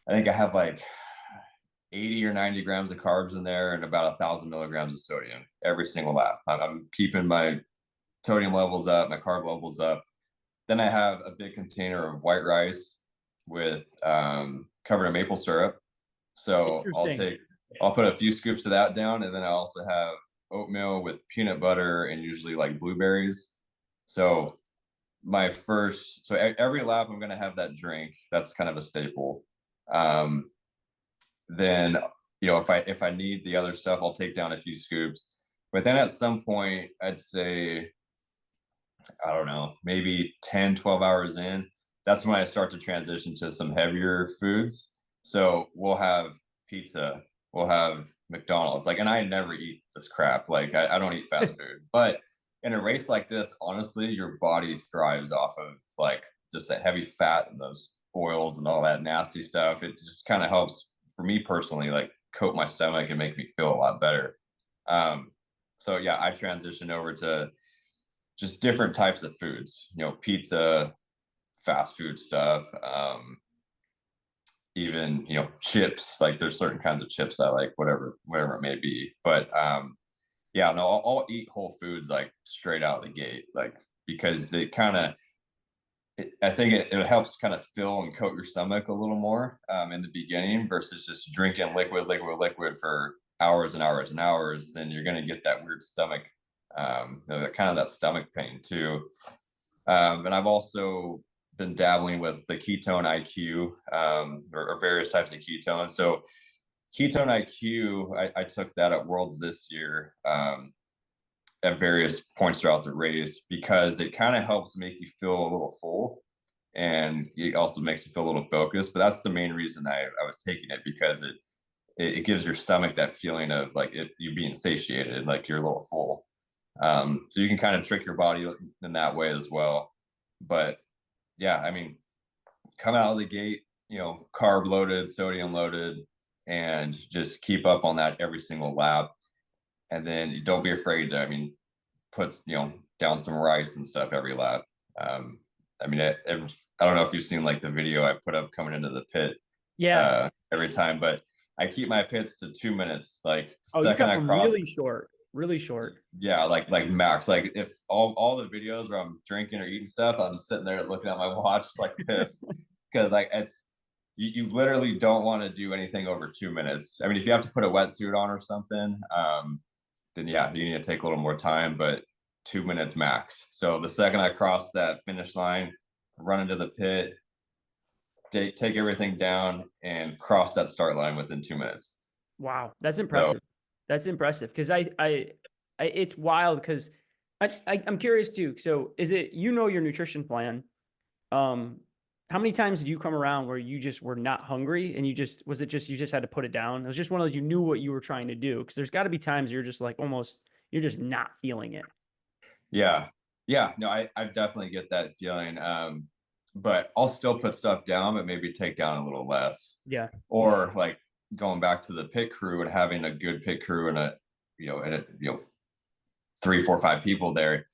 I think I have like 80 or 90 grams of carbs in there and about 1,000 milligrams of sodium every single lap. I'm keeping my sodium levels up, my carb levels up. Then I have a big container of white rice with covered in maple syrup. So Interesting. I'll put a few scoops of that down, and then I also have oatmeal with peanut butter and usually like blueberries. So every lap I'm gonna have that drink. That's kind of a staple. Um, then if I need the other stuff, I'll take down a few scoops. But then at some point, I'd say, I don't know, maybe 10, 12 hours in, that's when I start to transition to some heavier foods. So we'll have pizza, we'll have McDonald's. Like, and I never eat this crap. Like, I don't eat fast food. But in a race like this, honestly, your body thrives off of like just that heavy fat and those oils and all that nasty stuff. It just kind of helps for me personally, like coat my stomach and make me feel a lot better. So yeah, I transitioned over to just different types of foods, pizza, fast food stuff, even, chips. Like there's certain kinds of chips I like, whatever it may be. But yeah, no, I'll eat whole foods like straight out of the gate, like because they kind of, I think it helps kind of fill and coat your stomach a little more in the beginning versus just drinking liquid for hours and hours and hours. Then you're going to get that weird stomach, kind of that stomach pain too. And I've also been dabbling with the ketone IQ, or various types of ketones. So ketone IQ, I took that at Worlds this year, at various points throughout the race, because it kind of helps make you feel a little full, and it also makes you feel a little focused. But that's the main reason I was taking it, because it gives your stomach that feeling of like you being satiated, like you're a little full. So you can kind of trick your body in that way as well. But yeah, I mean, come out of the gate, carb loaded, sodium loaded, and just keep up on that every single lap. And then don't be afraid to, put, down some rice and stuff every lap. I mean, I don't know if you've seen like the video I put up coming into the pit Yeah. every time, but I keep my pits to 2 minutes. Like Oh, you second kept I them cross, really short, really short. yeah, like max. Like if all the videos where I'm drinking or eating stuff, I'm sitting there looking at my watch like this, because like you literally don't want to do anything over 2 minutes. I mean, if you have to put a wetsuit on or something, then yeah, you need to take a little more time, but 2 minutes max. So the second I cross that finish line, run into the pit, take everything down, and cross that start line within 2 minutes. Wow, that's So impressive. That's impressive, because it's wild, because I'm curious too. So is it, your nutrition plan? How many times did you come around where you just were not hungry and you just had to put it down? It was just one of those, you knew what you were trying to do, because there's got to be times you're just like you're just not feeling it. yeah, no, I definitely get that feeling. But I'll still put stuff down, but maybe take down a little less. Yeah. Or like going back to the pit crew and having a good pit crew and a 3, 4, 5 people there.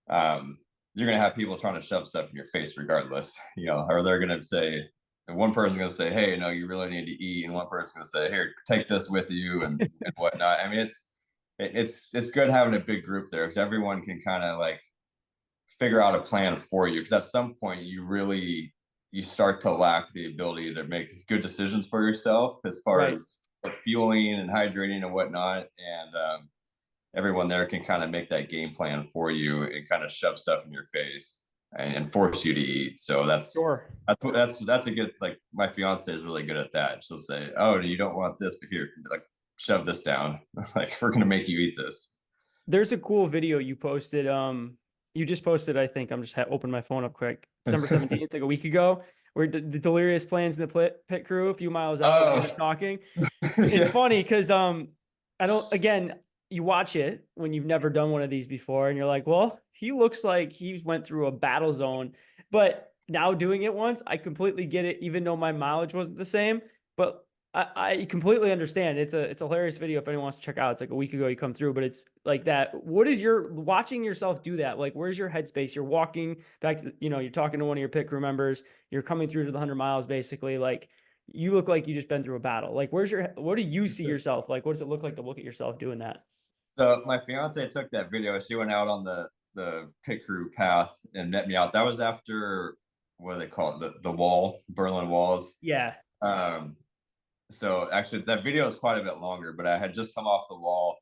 You're gonna have people trying to shove stuff in your face regardless, or they're gonna say, and one person's gonna say, hey, no, you really need to eat, and one person's gonna say, here, take this with you, and whatnot. I mean, it's good having a big group there, because everyone can kind of like figure out a plan for you, because at some point you start to lack the ability to make good decisions for yourself as far Right. as fueling and hydrating and whatnot. And everyone there can kind of make that game plan for you and kind of shove stuff in your face and force you to eat. So Sure. that's a good, like my fiance is really good at that. She'll say, oh, you don't want this, but here, like shove this down. Like we're gonna make you eat this. There's a cool video you posted. You just posted, I think. I'm just open my phone up quick. December 17th, like a week ago, where the delirious plans in the pit crew a few miles out, Oh, we're just talking. It's yeah. funny because I don't, again, you watch it when you've never done one of these before, and you're like, well, he looks like he went through a battle zone. But now doing it once, I completely get it, even though my mileage wasn't the same. But I completely understand. It's a hilarious video if anyone wants to check out. It's like a week ago you come through, but it's like that. What is your watching yourself do that? Like, where's your headspace? You're walking back to, you're talking to one of your pit crew members. You're coming through to the 100 miles, basically. Like, you look like you just been through a battle. Like, what do you see yourself? Like, what does it look like to look at yourself doing that? So my fiance took that video. She went out on the pit crew path and met me out. That was after, what do they call it? The wall, Berlin Walls. Yeah. Um, so actually that video is quite a bit longer, but I had just come off the wall,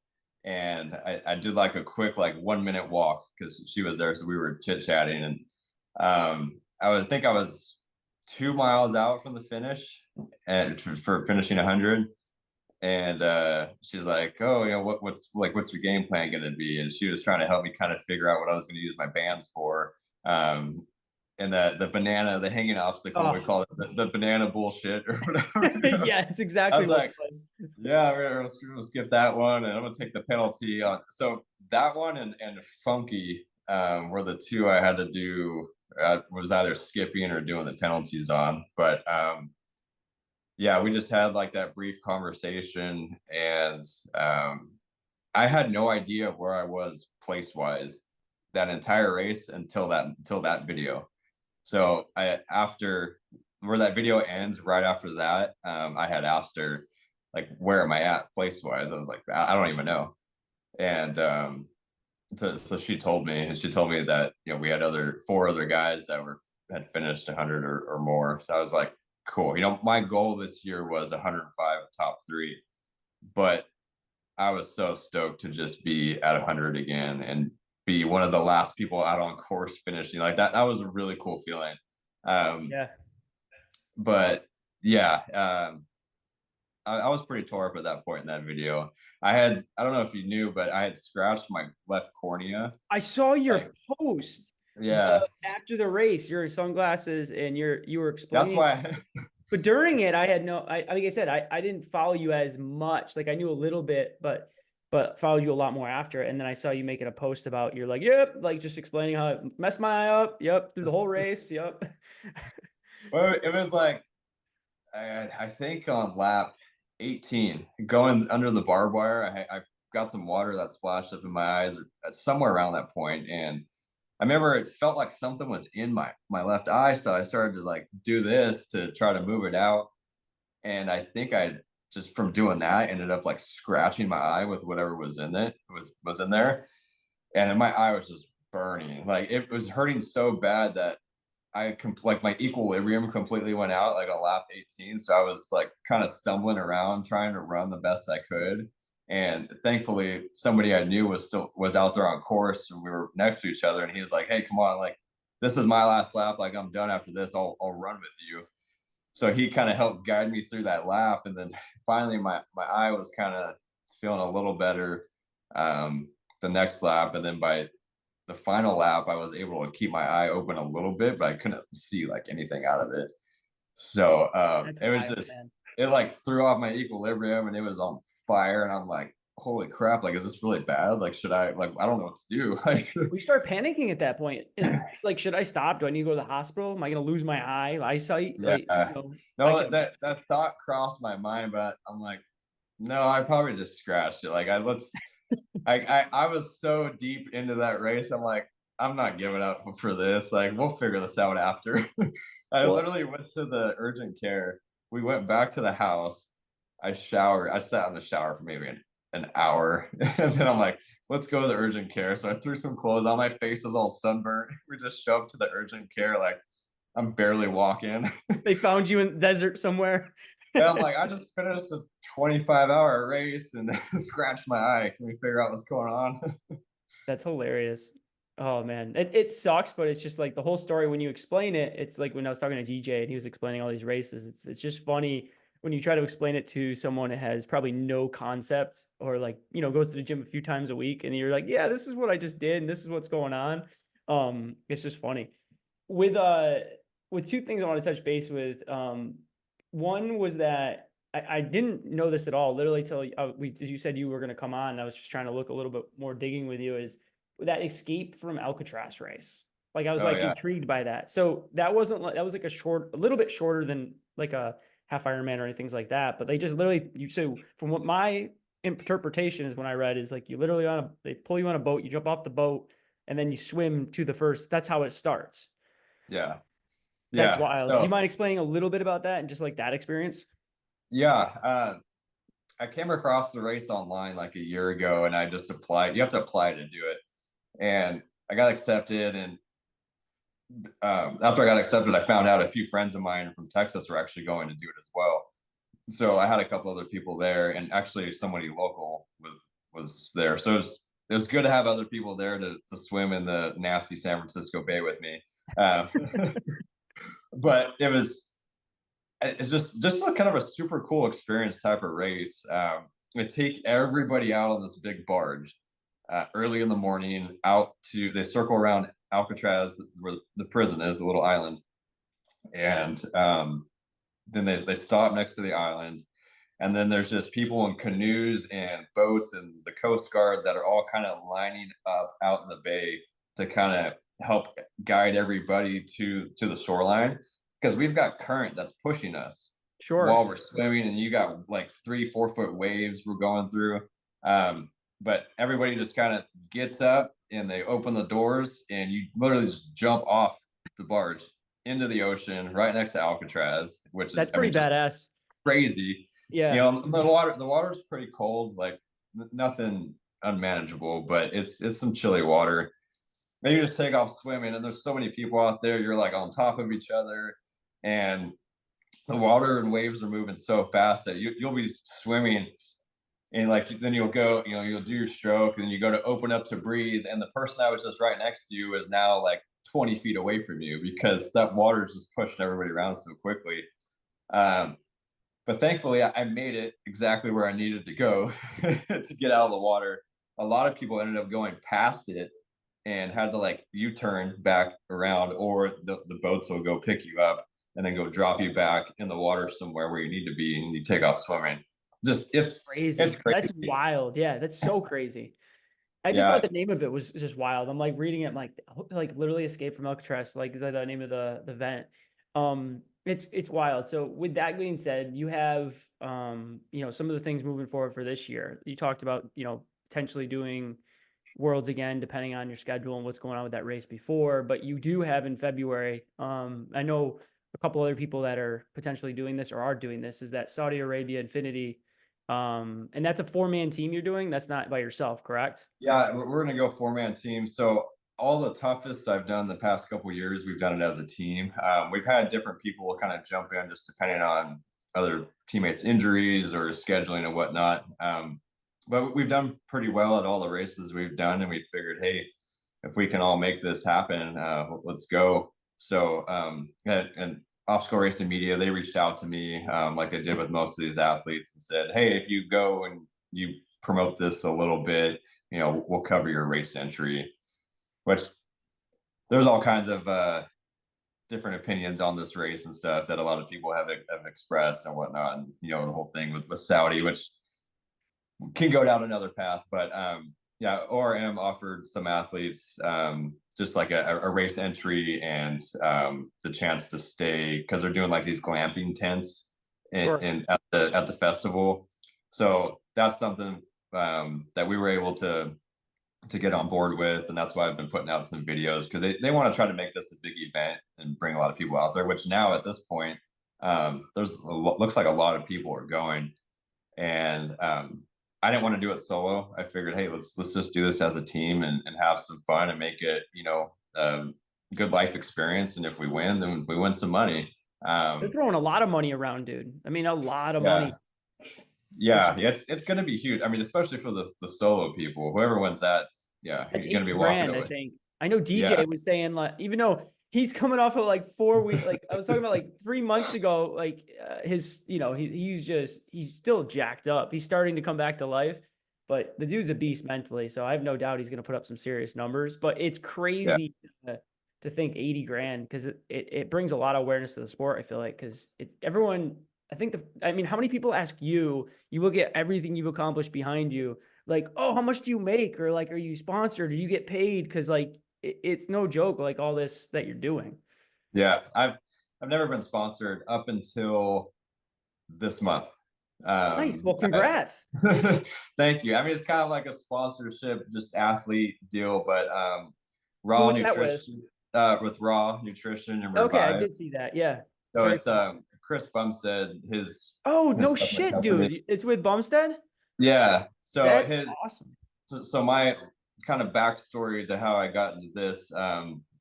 and I did like a quick like 1 minute walk because she was there, so we were chit chatting. And I think I was 2 miles out from the finish, and for finishing 100. And she's like, oh, what's your game plan going to be? And she was trying to help me kind of figure out what I was going to use my bands for. And the hanging obstacle, we call it the banana bullshit or whatever. Yeah, it's I exactly was what like, it was. yeah, we're gonna skip that one, and I'm gonna take the penalty on. So that one and funky were the two I had to do. Was either skipping or doing the penalties on. But yeah, we just had like that brief conversation, and I had no idea where I was place wise that entire race until that video. So after where that video ends, right after that, I had asked her like, where am I at place wise? I was like, I don't even know. And so she told me, that we had 4 other guys that were had finished 100 or more. So I was like, cool. My goal this year was 105 top three, but I was so stoked to just be at 100 again and be one of the last people out on course finishing like that. That was a really cool feeling. Yeah. But yeah, I was pretty tore up at that point in that video. I don't know if you knew, but I had scratched my left cornea. I saw your Like, post yeah, after the race, your sunglasses, and you were that's explaining. why. But during it, I had no. Like I said, I didn't follow you as much. Like I knew a little bit, but followed you a lot more after. And then I saw you making a post about you're like, yep, like just explaining how it messed my eye up. Yep, through the whole race. Yep. Well, it was like I think on lap 18, going under the barbed wire, I got some water that splashed up in my eyes or somewhere around that point, and I remember it felt like something was in my left eye, so I started to like do this to try to move it out, and I think I just from doing that ended up like scratching my eye with whatever was in it was in there, and then my eye was just burning, like it was hurting so bad that like my equilibrium completely went out like on lap 18. So I was like kind of stumbling around trying to run the best I could. And thankfully somebody I knew was out there on course and we were next to each other. And he was like, hey, come on, like this is my last lap. Like I'm done after this. I'll run with you. So he kind of helped guide me through that lap. And then finally my eye was kind of feeling a little better the next lap. And then by the final lap, I was able to keep my eye open a little bit, but I couldn't see like anything out of it. So That's it was wild, just man. it like threw off my equilibrium and it was on fire. And I'm like, holy crap, like is this really bad? Like should I like I don't know what to do. Like We start panicking at that point. And like, should I stop? Do I need to go to the hospital? Am I going to lose my eyesight? Like, yeah. I No, can. that thought crossed my mind, but I'm like, no, I probably just scratched it. Like I was so deep into that race. I'm like, I'm not giving up for this. Like, we'll figure this out after. I Well, literally went to the urgent care. We went back to the house. I showered. I sat in the shower for maybe an hour. And then I'm like, let's go to the urgent care. So I threw some clothes on. My face was all sunburnt. We just showed up to the urgent care. Like, I'm barely walking. they found you in the desert somewhere. And I'm like, I just finished a 25-hour race and scratched my eye. Can we figure out what's going on? That's hilarious. Oh man, it sucks, but it's just like the whole story when you explain it. It's like when I was talking to DJ and he was explaining all these races. It's just funny when you try to explain it to someone that has probably no concept or like goes to the gym a few times a week, and you're like, yeah, this is what I just did, and this is what's going on. It's just funny. With with two things I want to touch base with. One was that I didn't know this at all, literally till as you said you were going to come on. I was just trying to look a little bit more digging with you. Is that escape from Alcatraz race? Like I was Oh like yeah. intrigued by that. So that wasn't like that was like a little bit shorter than like a half Ironman or anything like that. But they just literally so from what my interpretation is when I read is like you literally they pull you on a boat, you jump off the boat, and then you swim to the first. That's how it starts. Yeah. That's Yeah. wild. Do you So mind explaining a little bit about that and just like that experience? yeah, I came across the race online like a year ago and I just applied. You have to apply to do it. And I got accepted. And after I got accepted, I found out a few friends of mine from Texas were actually going to do it as well. So I had a couple other people there, and actually somebody local was there. So it was good to have other people there to swim in the nasty San Francisco Bay with me. Um, but it's just a kind of a super cool experience type of race. They take everybody out on this big barge early in the morning. They circle around Alcatraz, where the prison is, the little island, and then they stop next to the island, and then there's just people in canoes and boats and the Coast Guard that are all kind of lining up out in the bay to kind of help guide everybody to the shoreline, because we've got current that's pushing us Sure. while we're swimming, and you got like 3-4 foot waves we're going through. But everybody just kind of gets up and they open the doors, and you literally just jump off the barge into the ocean right next to Alcatraz, which is, That's I mean, pretty just badass. crazy. Yeah. The water's pretty cold, like nothing unmanageable, but it's some chilly water. then you just take off swimming, and there's so many people out there. You're like on top of each other, and the water and waves are moving so fast that you'll be swimming, and like then you'll go, you'll do your stroke, and then you go to open up to breathe, and the person that was just right next to you is now like 20 feet away from you because that water is just pushing everybody around so quickly. Um, but thankfully, I made it exactly where I needed to go to get out of the water. A lot of people ended up going past it and had to like U-turn back around, or the boats will go pick you up and then go drop you back in the water somewhere where you need to be, and you take off swimming. Just it's Crazy. That's crazy. wild. Yeah, that's so crazy. I just thought Yeah, the name of it was just wild. I'm like reading it, I'm like literally Escape from Alcatraz, like the name of the event. It's wild. So with that being said, you have some of the things moving forward for this year. You talked about, potentially doing worlds again, depending on your schedule and what's going on with that race before. But you do have in February, I know a couple other people that are potentially doing this or are doing this, is that Saudi Arabia Infinity. And that's a 4-man team you're doing. That's not by yourself, correct? yeah, we're gonna go 4-man team. So all the toughest I've done the past couple years, we've done it as a team. We've had different people kind of jump in just depending on other teammates' injuries or scheduling and whatnot. But we've done pretty well at all the races we've done, and we figured, hey, if we can all make this happen, let's go. So and Obstacle Racing Media, they reached out to me, like they did with most of these athletes, and said, hey, if you go and you promote this a little bit, we'll cover your race entry. Which there's all kinds of different opinions on this race and stuff that a lot of people have expressed and whatnot, and the whole thing with Saudi, which can go down another path. But yeah, ORM offered some athletes just like a race entry and the chance to stay, because they're doing like these glamping tents Sure. at the festival. So that's something that we were able to get on board with, and that's why I've been putting out some videos, because they want to try to make this a big event and bring a lot of people out there, which now at this point looks like a lot of people are going. And I didn't want to do it solo. I figured, hey, let's just do this as a team and have some fun and make it, good life experience. And if we win, then we win some money. They're throwing a lot of money around, dude. I mean, a lot of Yeah, money. It's yeah, it's going to be huge. I mean, especially for the solo people. Whoever wins that, yeah, That's you're going to 80 be walking grand, I away. think. I know DJ Yeah, was saying, like, even though he's coming off of like 4 weeks, like I was talking about like 3 months ago, like his, he's still jacked up. He's starting to come back to life, but the dude's a beast mentally. So I have no doubt he's going to put up some serious numbers. But it's yeah, crazy to think 80 grand, because it brings a lot of awareness to the sport. I feel like, because it's everyone. I mean, how many people ask you? You look at everything you've accomplished behind you, like, oh, how much do you make? Or like, are you sponsored? Do you get paid? Because like, it's no joke, like all this that you're doing. yeah. I've never been sponsored up until this month. Nice. Well, I, congrats. thank you. I mean, it's kind of like a sponsorship, just athlete deal, but Who Raw was that with? Nutrition, with Raw Nutrition and Okay, I Revive. did see that. Yeah. So Very it's cool. Chris Bumstead, Oh, his no supplement shit, company. dude. It's with Bumstead? Yeah. So That's awesome. my kind of backstory to how I got into this,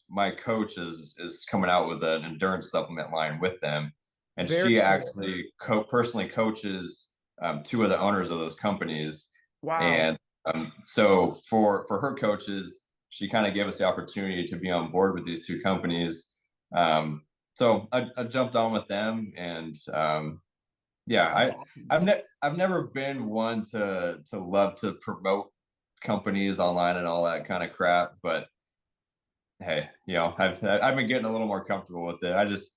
my coach is coming out with an endurance supplement line with them, and Very she cool. actually personally coaches two of the owners of those companies. Wow. And so for her coaches, she kind of gave us the opportunity to be on board with these two companies. So I jumped on with them, and yeah, That's awesome. I've never been one to love to promote companies online and all that kind of crap, but hey, I've been getting a little more comfortable with it. I just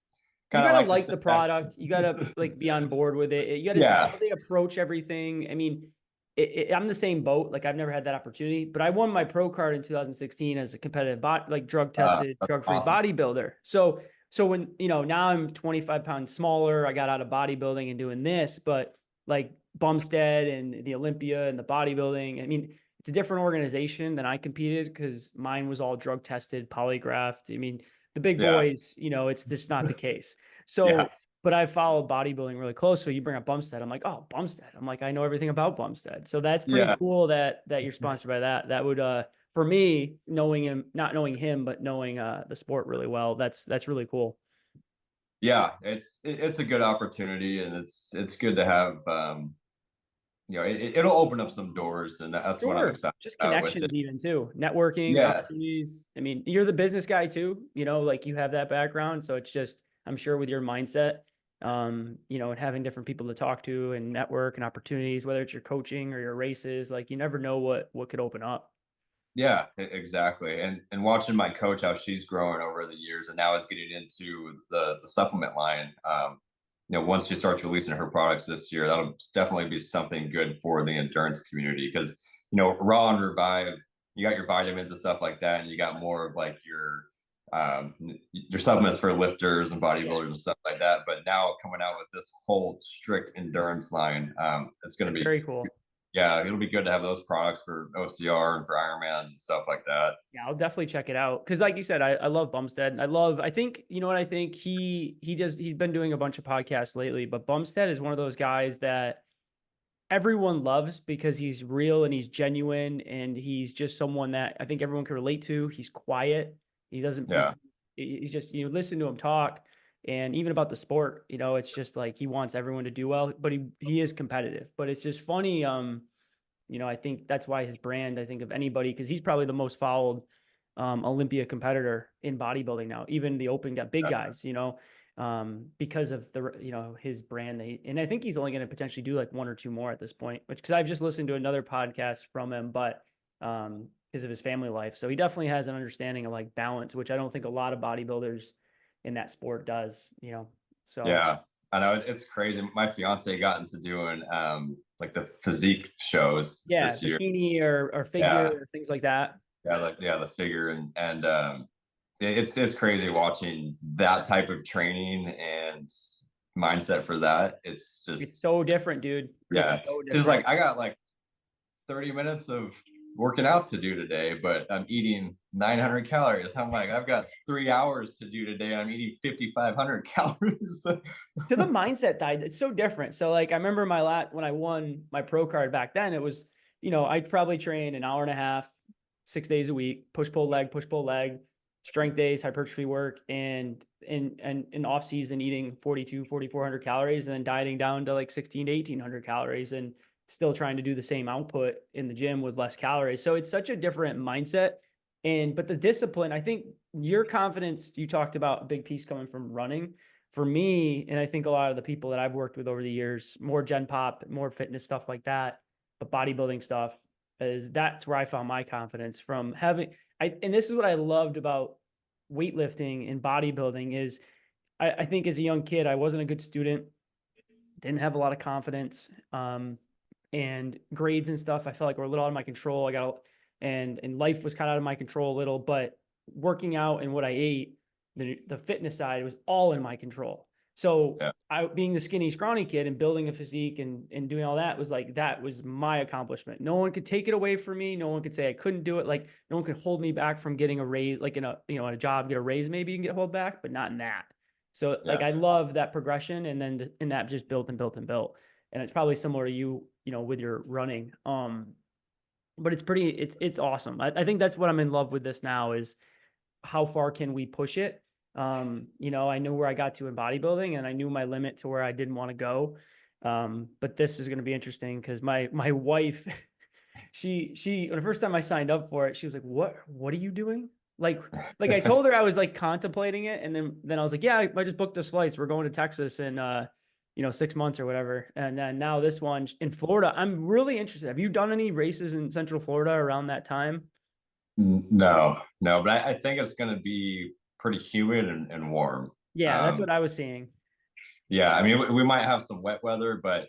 You kind of gotta like to like the sit back. product. You gotta like be on board with it. You gotta Yeah. how they approach everything. I mean, I'm the same boat. Like I've never had that opportunity, but I won my pro card in 2016 as a competitive like drug tested, That's drug free awesome. bodybuilder. So when now I'm 25 pounds smaller. I got out of bodybuilding and doing this, but like Bumstead and the Olympia and the bodybuilding. I mean, it's a different organization than I competed, because mine was all drug tested, polygraphed. I mean, the big Yeah. boys, it's just not the case. Yeah. So, but I followed bodybuilding really close. So you bring up Bumstead. I'm like, oh, Bumstead. I'm like, I know everything about Bumstead. So that's pretty Yeah. cool that you're sponsored by that. That would, for me, knowing him, not knowing him, but knowing the sport really well, that's really cool. Yeah, it's a good opportunity, and it's good to have. It'll open up some doors, and that's what I'm Sure. excited Just about with it. connections even too. Networking, Yeah, opportunities. I mean, you're the business guy too, like you have that background. So it's just, I'm sure with your mindset, and having different people to talk to and network and opportunities, whether it's your coaching or your races, like you never know what could open up. yeah, exactly. And watching my coach, how she's growing over the years, and now is getting into the supplement line. Once she starts releasing her products this year, that'll definitely be something good for the endurance community, because Raw and Revive, you got your vitamins and stuff like that, and you got more of like your supplements for lifters and Yeah. bodybuilders and stuff like that. But now coming out with this whole strict endurance line, it's going to be, Very cool. yeah, it'll be good to have those products for OCR and for Ironmans and stuff like that. Yeah, I'll definitely check it out. Cause like you said, I love Bumstead. I think, you know what I think he's been doing a bunch of podcasts lately, but Bumstead is one of those guys that everyone loves because he's real and he's genuine and he's just someone that I think everyone can relate to. He's quiet. He doesn't, Yeah. he's just, listen to him talk, and even about the sport, it's just like he wants everyone to do well, but he is competitive, but it's just funny. I think that's why his brand, I think of anybody, because he's probably the most followed Olympia competitor in bodybuilding now. Even the open got big guys, because of his brand. And I think he's only going to potentially do like one or two more at this point, which, because I've just listened to another podcast from him, but because of his family life. So he definitely has an understanding of like balance, which I don't think a lot of bodybuilders in that sport does. So Yeah, I know it's crazy. My fiance got into doing like the physique shows yeah, this year. bikini or figure Yeah, or things like that. the figure, and it's crazy watching that type of training and mindset for that. It's It's just, so different, dude. It's yeah, so because different. like I got like 30 minutes of working out to do today, but I'm eating 900 calories. I'm like, I've got 3 hours to do today, and I'm eating 5,500 calories. To the mindset side, it's so different. So like I remember when I won my pro card back then, it was, I'd probably train an hour and a half, 6 days a week, push pull leg, strength days, hypertrophy work, and in off season eating 4,400 calories, and then dieting down to like 16 to 1,800 calories, and still trying to do the same output in the gym with less calories. So it's such a different mindset. But the discipline, I think your confidence, you talked about a big piece coming from running for me, and I think a lot of the people that I've worked with over the years, more gen pop, more fitness stuff like that, but bodybuilding stuff, that's where I found my confidence from having. And this is what I loved about weightlifting and bodybuilding is I think as a young kid, I wasn't a good student, didn't have a lot of confidence, and grades and stuff. I felt like were a little out of my control. And life was kind of out of my control a little, but working out and what I ate, the fitness side was all in my control. So Yeah, I, being the skinny, scrawny kid and building a physique and doing all that was like, that was my accomplishment. No one could take it away from me. No one could say I couldn't do it. Like no one could hold me back from getting a raise, like in a job, get a raise, maybe you can get hold back, but not in that. So like, yeah, I love that progression. And that just built and built and built. And it's probably similar to you, with your running. But it's awesome. I think that's what I'm in love with this now is how far can we push it? I knew where I got to in bodybuilding and I knew my limit to where I didn't want to go. But this is going to be interesting because my wife, she, the first time I signed up for it, she was like, what are you doing? Like, like I told her I was like contemplating it. And then I was like, yeah, I just booked this flights. We're going to Texas in, 6 months or whatever. And then now this one in Florida, I'm really interested. Have you done any races in Central Florida around that time? no, but I think it's going to be pretty humid and warm. Yeah, that's Um, what I was seeing. yeah, I mean, we might have some wet weather, but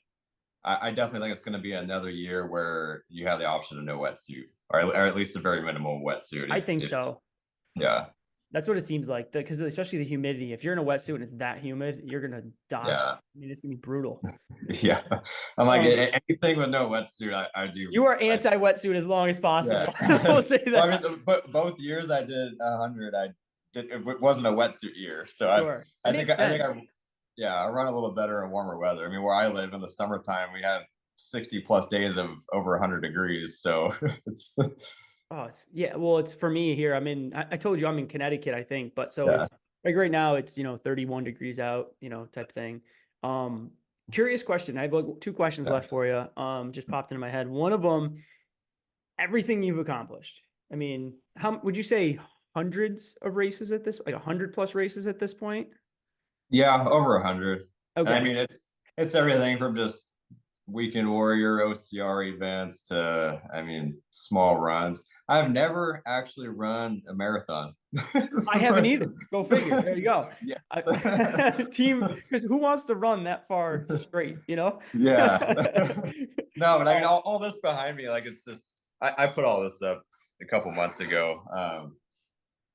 I definitely think it's going to be another year where you have the option of no wetsuit, or at least a very minimal wetsuit. I think If so. yeah, That's what it seems like. Because especially the humidity. If you're in a wetsuit and it's that humid, you're gonna die. yeah, I mean, it's gonna be brutal. yeah. I'm like, Um, anything with no wetsuit, I do. you are anti-wetsuit as long as Yeah. possible. I will say Well, I that. mean, but both years I did 100. It wasn't a wetsuit year, so Sure. It makes I think sense. yeah, I run a little better in warmer weather. I mean, where I live in the summertime, we have 60 plus days of over 100 degrees, so it's Oh, yeah. Well, it's for me here. I told you I'm in Connecticut, I think, but so Yeah. it's like right now it's, 31 degrees out, type thing. Um, Curious question. I have like two questions Yeah. left for you. Just popped into my head. One of them, everything you've accomplished. How would you say hundreds of races at this, like 100+ races at this point? Yeah, over 100. And I Okay. mean, it's everything from just weekend warrior OCR events to, I mean, small runs. I've never actually run a marathon. It's I the haven't first. either. Go figure. There you go. Yeah. Team, because who wants to run that far straight, Yeah. No, but I mean, Um, all this behind me, like it's just, I put all this up a couple months ago.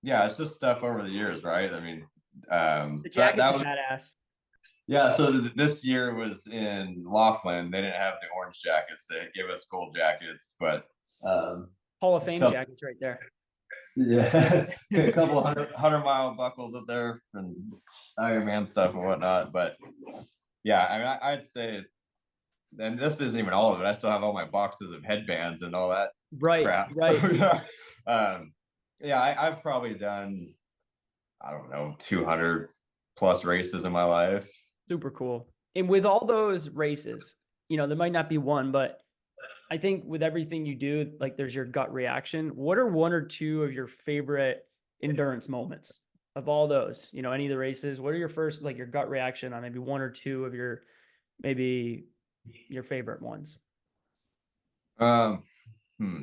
Yeah, it's just stuff over the years, right? I mean, the so that, jacket's that a was, badass. yeah. So this year was in Laughlin. They didn't have the orange jackets. They gave us gold jackets, but um, Hall of Fame couple, jackets right there. yeah, a couple hundred mile buckles up there and Ironman stuff and whatnot. But yeah, I mean, I'd say, and this isn't even all of it. I still have all my boxes of headbands and all that Right, crap. right. Yeah, yeah. I've probably done, I don't know, 200 plus races in my life. Super cool. And with all those races, there might not be one, but I think with everything you do, like there's your gut reaction. What are one or two of your favorite endurance moments of all those? Any of the races? What are your first, like your gut reaction on maybe one or two of maybe your favorite ones? Um, hmm.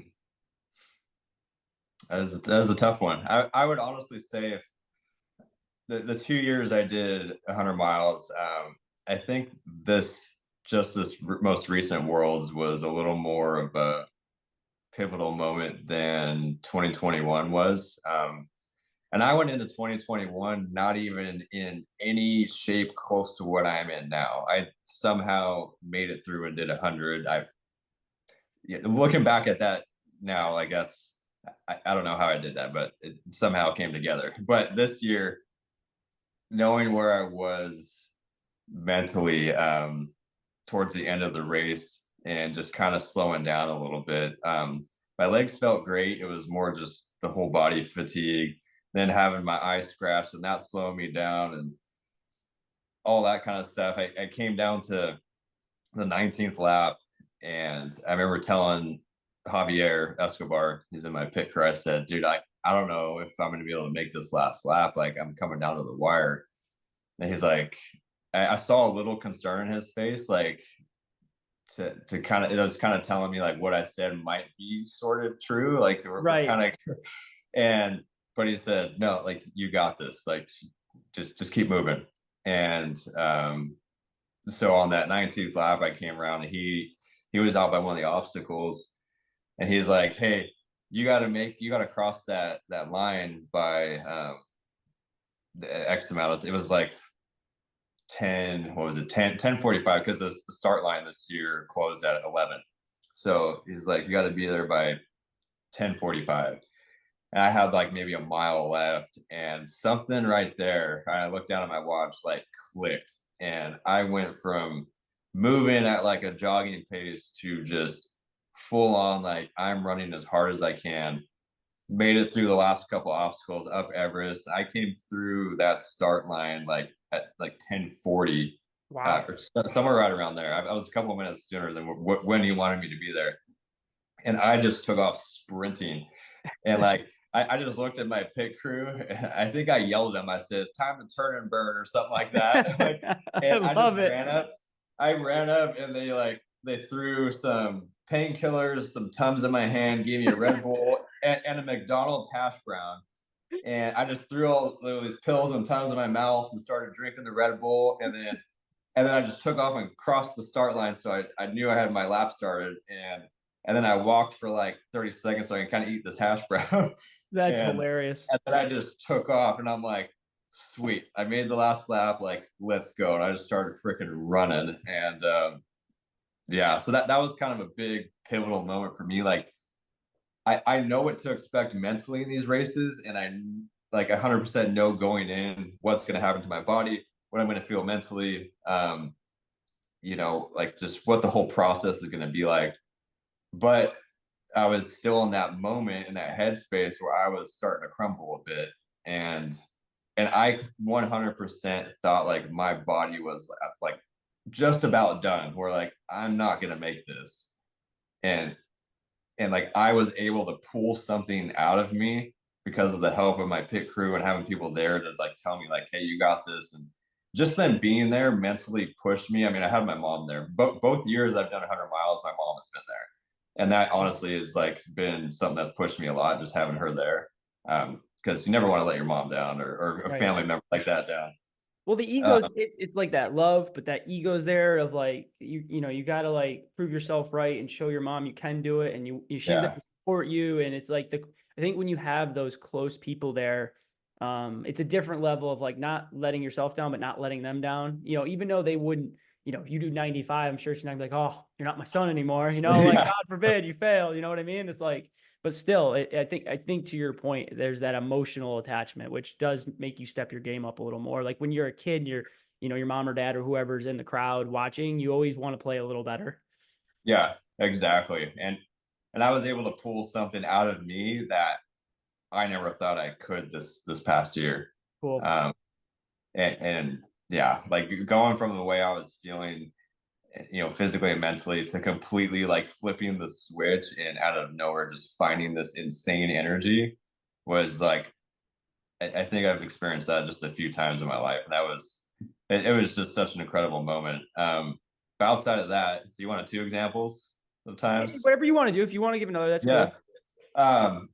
That was a tough one. I would honestly say if the 2 years I did 100 miles, I think this most recent Worlds was a little more of a pivotal moment than 2021 was. And I went into 2021 not even in any shape close to what I'm in now. I somehow made it through and did 100. Yeah, looking back at that now, like I don't know how I did that, but it somehow came together. But this year, knowing where I was mentally towards the end of the race and just kind of slowing down a little bit, my legs felt great. It was more just the whole body fatigue, then having my eyes scratched and that slowing me down and all that kind of stuff. I came down to the 19th lap, and I remember telling Javier Escobar, he's in my pit crew, I said, dude, I don't know if I'm going to be able to make this last lap. Like, I'm coming down to the wire. And he's like, I saw a little concern in his face, like to kind of, it was kind of telling me like what I said might be sort of true. Like, we're Right. kind of, and, but he said, no, like, you got this. Like, just keep moving. And, so on that 19th lap, I came around and he was out by one of the obstacles, and he's like, "Hey, you got to cross that line by the X amount. It was like 10. What was it? 10:45 because the start line this year closed at 11. So he's like, you got to be there by 10:45." And I had like maybe a mile left, and something right there. I looked down at my watch, like clicked, and I went from moving at like a jogging pace to just full on like I'm running as hard as I can. Made it through the last couple obstacles up Everest. I came through that start line like at like 10:40, Wow. or somewhere right around there. I was a couple of minutes sooner than when he wanted me to be there, and I just took off sprinting. And like I just looked at my pit crew. And I think I yelled at them. I said, "Time to turn and burn" or something like that. Like, I and I just love it. ran up. I ran up, and they threw some painkillers, some Tums in my hand, gave me a Red Bull and a McDonald's hash brown. And I just threw all those pills and Tums in my mouth and started drinking the Red Bull. And then I just took off and crossed the start line. So I knew I had my lap started. And then I walked for like 30 seconds so I can kind of eat this hash brown. That's and, hilarious. and then I just took off, and I'm like, sweet. I made the last lap, like, let's go. And I just started freaking running. And yeah, so that was kind of a big pivotal moment for me. Like, I know what to expect mentally in these races, and I like 100% know going in what's going to happen to my body, what I'm going to feel mentally, like just what the whole process is going to be like. But I was still in that moment, in that headspace where I was starting to crumble a bit. And I 100% thought like my body was like just about done. Where like I'm not gonna make this, and like I was able to pull something out of me because of the help of my pit crew and having people there to like tell me like, hey, you got this. And just then being there mentally pushed me. I mean, I had my mom there, but both years I've done 100 miles, my mom has been there, and that honestly has like been something that's pushed me a lot, just having her there. Because you never want to let your mom down, or a Right. family member like that down. Well, the egos, it's like that love, but that ego's there of like you know, you gotta like prove yourself right and show your mom you can do it, and she's there Yeah, to support you. And it's like I think when you have those close people there, it's a different level of like not letting yourself down, but not letting them down. You know, even though they wouldn't, you know, if you do 95, I'm sure she's not gonna be like, oh, you're not my son anymore. You know, like yeah, God forbid you fail. You know what I mean? It's like, but still, I think to your point, there's that emotional attachment, which does make you step your game up a little more. Like when you're a kid, you're, you know, your mom or dad or whoever's in the crowd watching, you always want to play a little better. yeah, exactly. And I was able to pull something out of me that I never thought I could this past year. Cool. Um, and yeah, like going from the way I was feeling, physically and mentally, to completely like flipping the switch and out of nowhere just finding this insane energy was like, I think I've experienced that just a few times in my life. And that was, it was just such an incredible moment. But outside of that, do you want two examples of times? Whatever you want to do. If you want to give another, that's Yeah. cool. Um,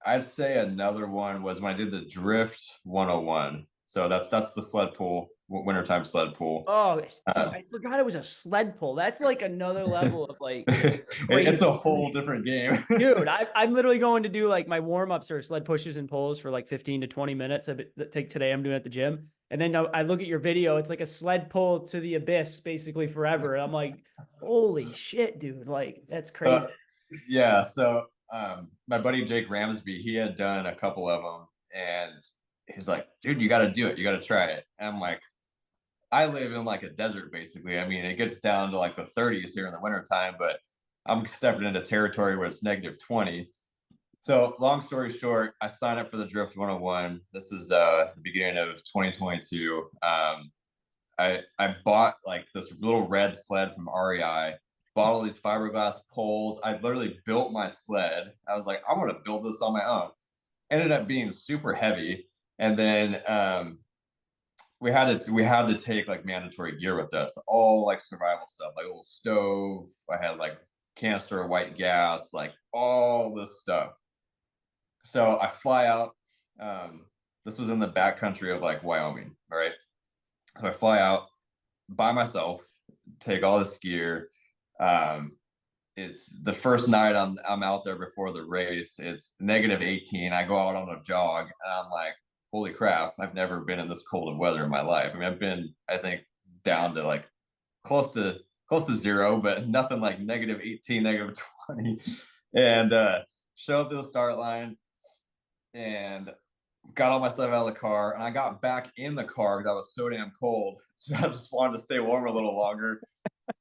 I'd say another one was when I did the Drift 101. So that's the sled pull, wintertime sled pull. Oh, dude, Uh, I forgot it was a sled pull. That's like another level of like it's a crazy. whole different game. Dude, I'm literally going to do like my warm ups or sled pushes and pulls for like 15 to 20 minutes. Take today, I'm doing at the gym. And then I look at your video, it's like a sled pull to the abyss basically forever. And I'm like, holy shit, dude. Like, that's crazy. Yeah. So my buddy Jake Ramsby, he had done a couple of them, and he's like, dude, you got to do it. You got to try it. And I'm like, I live in like a desert, basically. I mean, it gets down to like the 30s here in the wintertime, but I'm stepping into territory where it's -20. So long story short, I signed up for the Drift 101. This is the beginning of 2022. I bought like this little red sled from REI, bought all these fiberglass poles. I literally built my sled. I was like, I'm gonna build this on my own. Ended up being super heavy. And then we had to take like mandatory gear with us, all like survival stuff, like a little stove. I had like canister of white gas, like all this stuff. So I fly out. This was in the backcountry of like Wyoming, all right? So I fly out by myself, take all this gear. Um, it's the first night I'm out there before the race. It's -18. I go out on a jog, and I'm like, holy crap! I've never been in this cold of weather in my life. I mean, I've been, I think, down to like close to zero, but nothing like -18, -20. And show up to the start line and got all my stuff out of the car, and I got back in the car because I was so damn cold. So I just wanted to stay warm a little longer.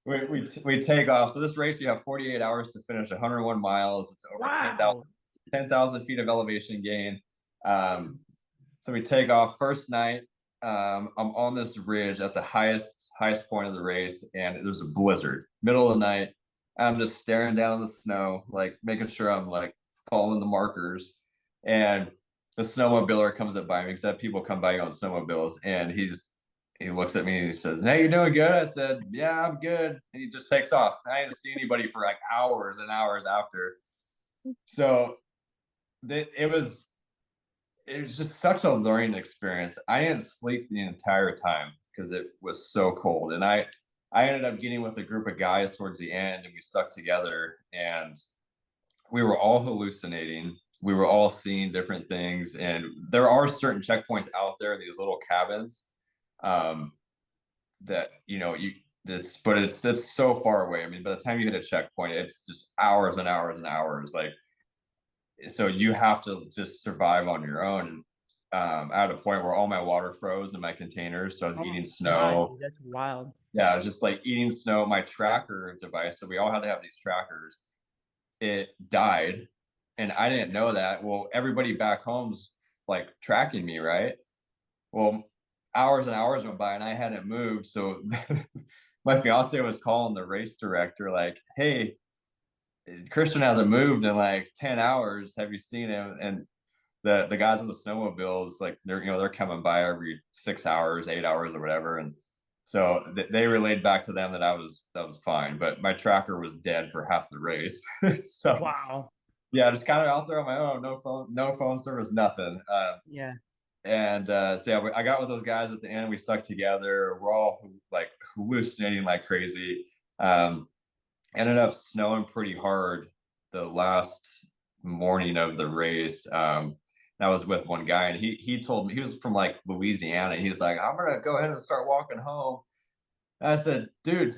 We take off. So this race, you have 48 hours to finish 101 miles. It's over Wow. 10,000 feet of elevation gain. So we take off first night. I'm on this ridge at the highest point of the race, and there's a blizzard, middle of the night. I'm just staring down the snow, like making sure I'm like following the markers. And the snowmobiler comes up by me, because I have people come by on snowmobiles, and he looks at me and he says, "Hey, you doing good?" I said, "Yeah, I'm good." And he just takes off. I didn't see anybody for like hours and hours after. So it was just such a learning experience. I didn't sleep the entire time because it was so cold. And I ended up getting with a group of guys towards the end, and we stuck together, and we were all hallucinating. We were all seeing different things. And there are certain checkpoints out there, these little cabins, um, that, but it's so far away. I mean, by the time you hit a checkpoint, it's just hours and hours and hours. Like, so you have to just survive on your own. At a point where all my water froze in my containers, so I was Oh eating my God, snow. dude, that's wild. Yeah, I was just like eating snow. My tracker device, so we all had to have these trackers. it died, and I didn't know that. Well, everybody back home's like tracking me, right? Well, hours and hours went by and I hadn't moved. So my fiance was calling the race director, like, hey, Christian hasn't moved in like 10 hours. Have you seen him? And the guys on the snowmobiles, like they're coming by every 6 hours, 8 hours or whatever. And so they relayed back to them that that was fine, but my tracker was dead for half the race. So Wow. yeah, just kind of out there on my own, no phone service, nothing. Yeah. And so yeah, I got with those guys at the end. We stuck together. We're all like hallucinating like crazy. Um, Ended up snowing pretty hard the last morning of the race. I was with one guy, and he told me, he was from like Louisiana. He's like, I'm gonna go ahead and start walking home. And I said, dude,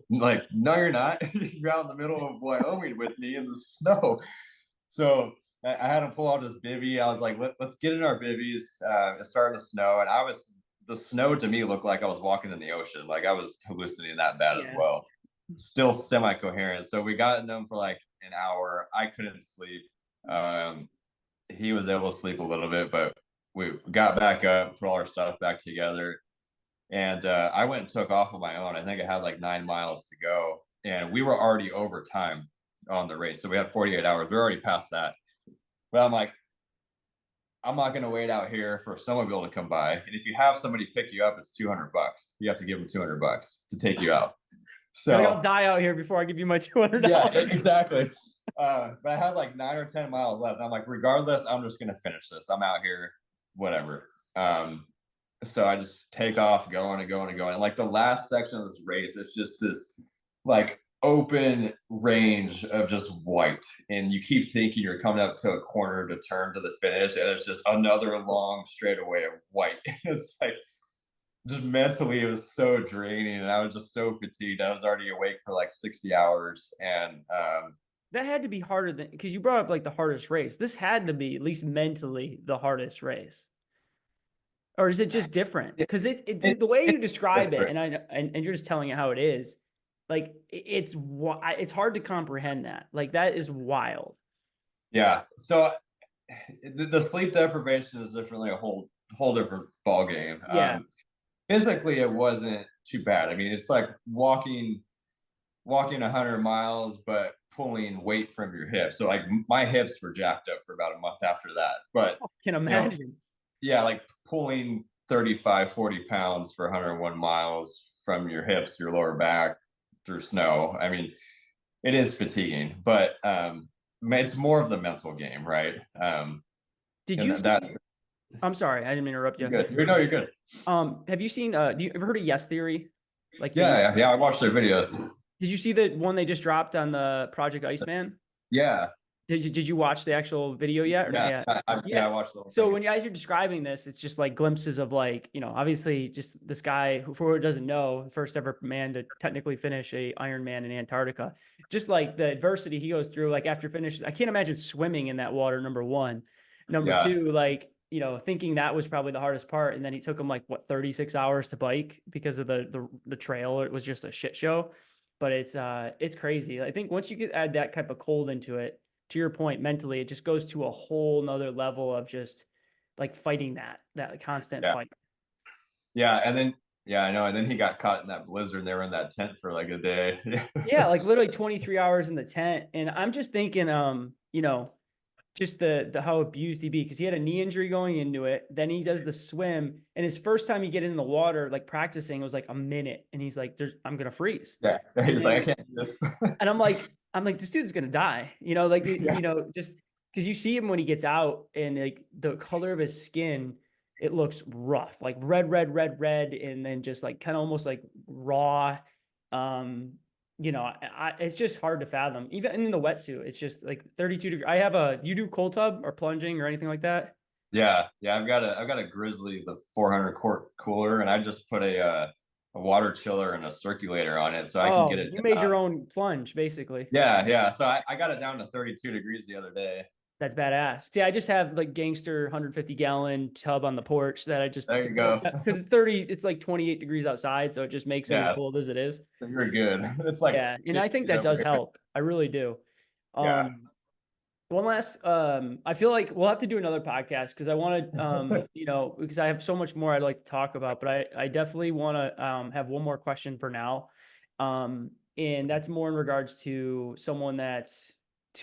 like, no, you're not. You're out in the middle of Wyoming with me in the snow. So I had him pull out his bivy. I was like, let's get in our bivvies. It's starting to snow, and the snow to me looked like I was walking in the ocean. Like I was hallucinating that bad as Yeah. well. Still semi-coherent. So we got in them for like an hour. I couldn't sleep. Um, he was able to sleep a little bit, but we got back up, put all our stuff back together, and I went and took off on my own. I think I had like 9 miles to go, and we were already over time on the race. So we had 48 hours. We're already past that. But I'm like, I'm not going to wait out here for a snowmobile to come by. And if you have somebody pick you up, it's $200. You have to give them $200 to take you out. You're like, So I'll die out here before I give you my $200. yeah, exactly. But I had like 9 or 10 miles left. I'm like, regardless, I'm just gonna finish this. I'm out here, whatever. So I just take off, going and going and going. And like the last section of this race, it's just this like open range of just white. And you keep thinking you're coming up to a corner to turn to the finish, and it's just another long straightaway of white. It's like just mentally it was so draining, and I was just so fatigued. I was already awake for like 60 hours, and That had to be harder than, because you brought up like the hardest race. This had to be at least mentally the hardest race. Or is it just different? Because the way you describe it, different. and you're just telling it how it is, like it's hard to comprehend that. Like that is wild. Yeah. So the sleep deprivation is definitely a whole different ball game. Yeah. Physically, it wasn't too bad. I mean, it's like walking 100 miles, but pulling weight from your hips. So like my hips were jacked up for about a month after that. But I can you know, imagine. yeah, like pulling 35, 40 pounds for 101 miles from your hips, your lower back through snow. I mean, it is fatiguing, but it's more of the mental game, right? Did And you that see? I'm sorry, I didn't interrupt you're you. good. No, you're good. Have you seen? Do you ever heard of Yes Theory? Like the Yeah. I watched their videos. Did you see the one they just dropped on the Project Iceman? Yeah, Did you watch the actual video yet or not yeah, yet? I watched the whole So thing. when you guys are describing this, it's just like glimpses of like, obviously just this guy who, for who doesn't know, the first ever man to technically finish a Ironman in Antarctica. Just like the adversity he goes through, like after finishing, I can't imagine swimming in that water, number one. Number Yeah, two, like, thinking that was probably the hardest part. And then he took him like 36 hours to bike because of the trail. It was just a shit show. But it's crazy. I think once you add that type of cold into it, to your point, mentally, it just goes to a whole nother level of just like fighting that constant yeah, fight. yeah. And then yeah, I know. And then he got caught in that blizzard, and they were in that tent for like a day. Yeah, like literally 23 hours in the tent. And I'm just thinking, just the how abused he be, because he had a knee injury going into it. Then he does the swim, and his first time he get in the water, like practicing, it was like a minute, and he's like, I'm gonna freeze. Yeah, he's like, I can't do this. And I'm like, this dude's gonna die, just because you see him when he gets out, and like the color of his skin, it looks rough, like red, red, red, red, and then just like kind of almost like raw. It's just hard to fathom. Even in the wetsuit, it's just like 32 degrees. You do cold tub or plunging or anything like that? Yeah. I've got a Grizzly, the 400 quart cooler, and I just put a water chiller and a circulator on it so I can get Oh, it you made your down. own plunge, basically. Yeah. So I got it down to 32 degrees the other day. That's badass. See, I just have like gangster 150-gallon tub on the porch that I just, There you go. because it's like 28 degrees outside, so it just makes it as Yeah, cold as it is. you're good. It's like Yeah, and I 50 think that over does here. help. I really do. Yeah. One last, I feel like we'll have to do another podcast because I want to, because I have so much more I'd like to talk about, but I definitely want to have one more question for now. And that's more in regards to someone that's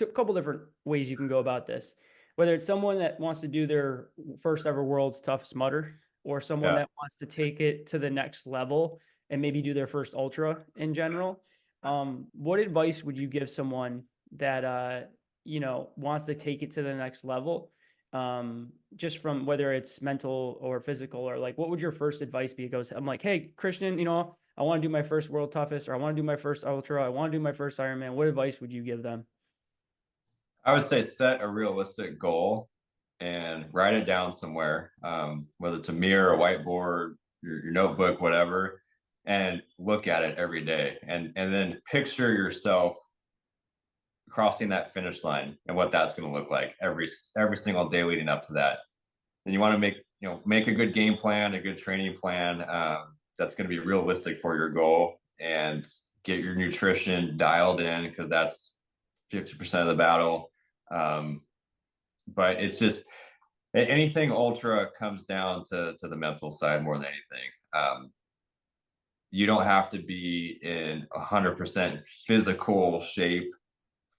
a couple different ways you can go about this. Whether it's someone that wants to do their first ever world's toughest mudder, or someone Yeah. that wants to take it to the next level and maybe do their first ultra in general. What advice would you give someone that wants to take it to the next level, just from whether it's mental or physical, or like, what would your first advice be? It goes, I'm like, hey, Christian, I want to do my first world toughest, or I want to do my first ultra, I want to do my first Ironman. What advice would you give them? I would say set a realistic goal and write it down somewhere, whether it's a mirror, a whiteboard, your notebook, whatever, and look at it every day, and then picture yourself crossing that finish line and what that's going to look like every single day leading up to that. Then you want to make a good game plan, a good training plan, that's going to be realistic for your goal, and get your nutrition dialed in, because that's 50% of the battle. But it's just anything ultra comes down to the mental side more than anything. You don't have to be in 100% physical shape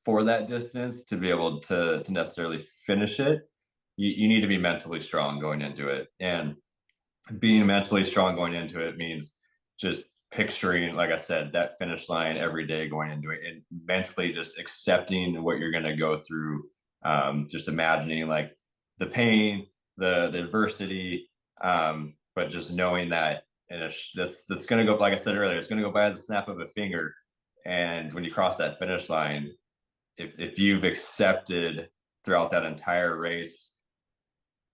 for that distance to be able to necessarily finish it. You need to be mentally strong going into it, and being mentally strong going into it means just picturing, like I said, that finish line every day going into it, and mentally just accepting what you're going to go through. Just imagining like the pain, the adversity, but just knowing that, and that's going to go, like I said earlier, it's going to go by the snap of a finger. And when you cross that finish line, if you've accepted throughout that entire race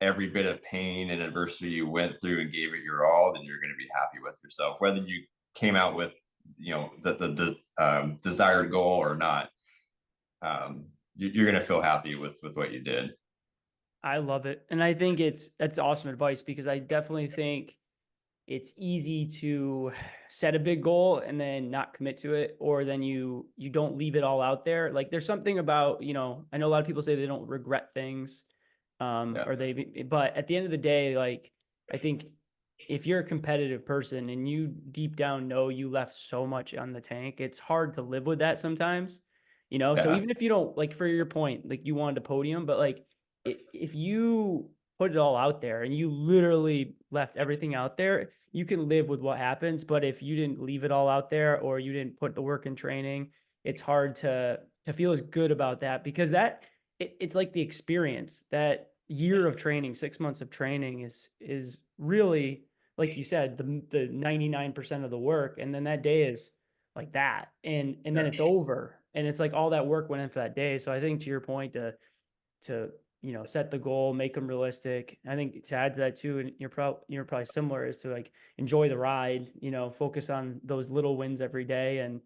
every bit of pain and adversity you went through and gave it your all, then you're going to be happy with yourself, whether you came out with the desired goal or not. You're going to feel happy with what you did. I love it. And I think that's awesome advice, because I definitely think it's easy to set a big goal and then not commit to it, or then you don't leave it all out there. Like, there's something about, I know a lot of people say they don't regret things, Yeah. but at the end of the day, like, I think if you're a competitive person and you deep down know you left so much on the tank, it's hard to live with that sometimes, so Yeah. even if you don't, like, for your point, like, you wanted a podium, but like, if you put it all out there and you literally left everything out there, you can live with what happens. But if you didn't leave it all out there, or you didn't put the work in training, it's hard to feel as good about that, because it's like the experience. That year of training, 6 months of training, is really, like you said, the 99% of the work, and then that day is like that, and then Yeah. it's over, and it's like all that work went in for that day. So I think, to your point, to set the goal, make them realistic. I think to add to that too, and you're probably similar, is to like enjoy the ride, focus on those little wins every day, and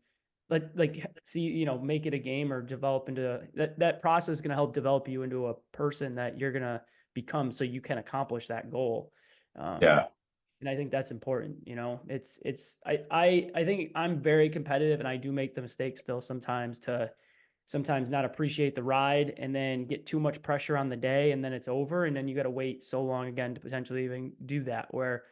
like see, make it a game, or develop into that process is going to help develop you into a person that you're going to become, so you can accomplish that goal. um, Yeah. and I think that's important. I think I'm very competitive, and I do make the mistake still sometimes, to sometimes not appreciate the ride, and then get too much pressure on the day, and then it's over, and then you got to wait so long again to potentially even do that. Where,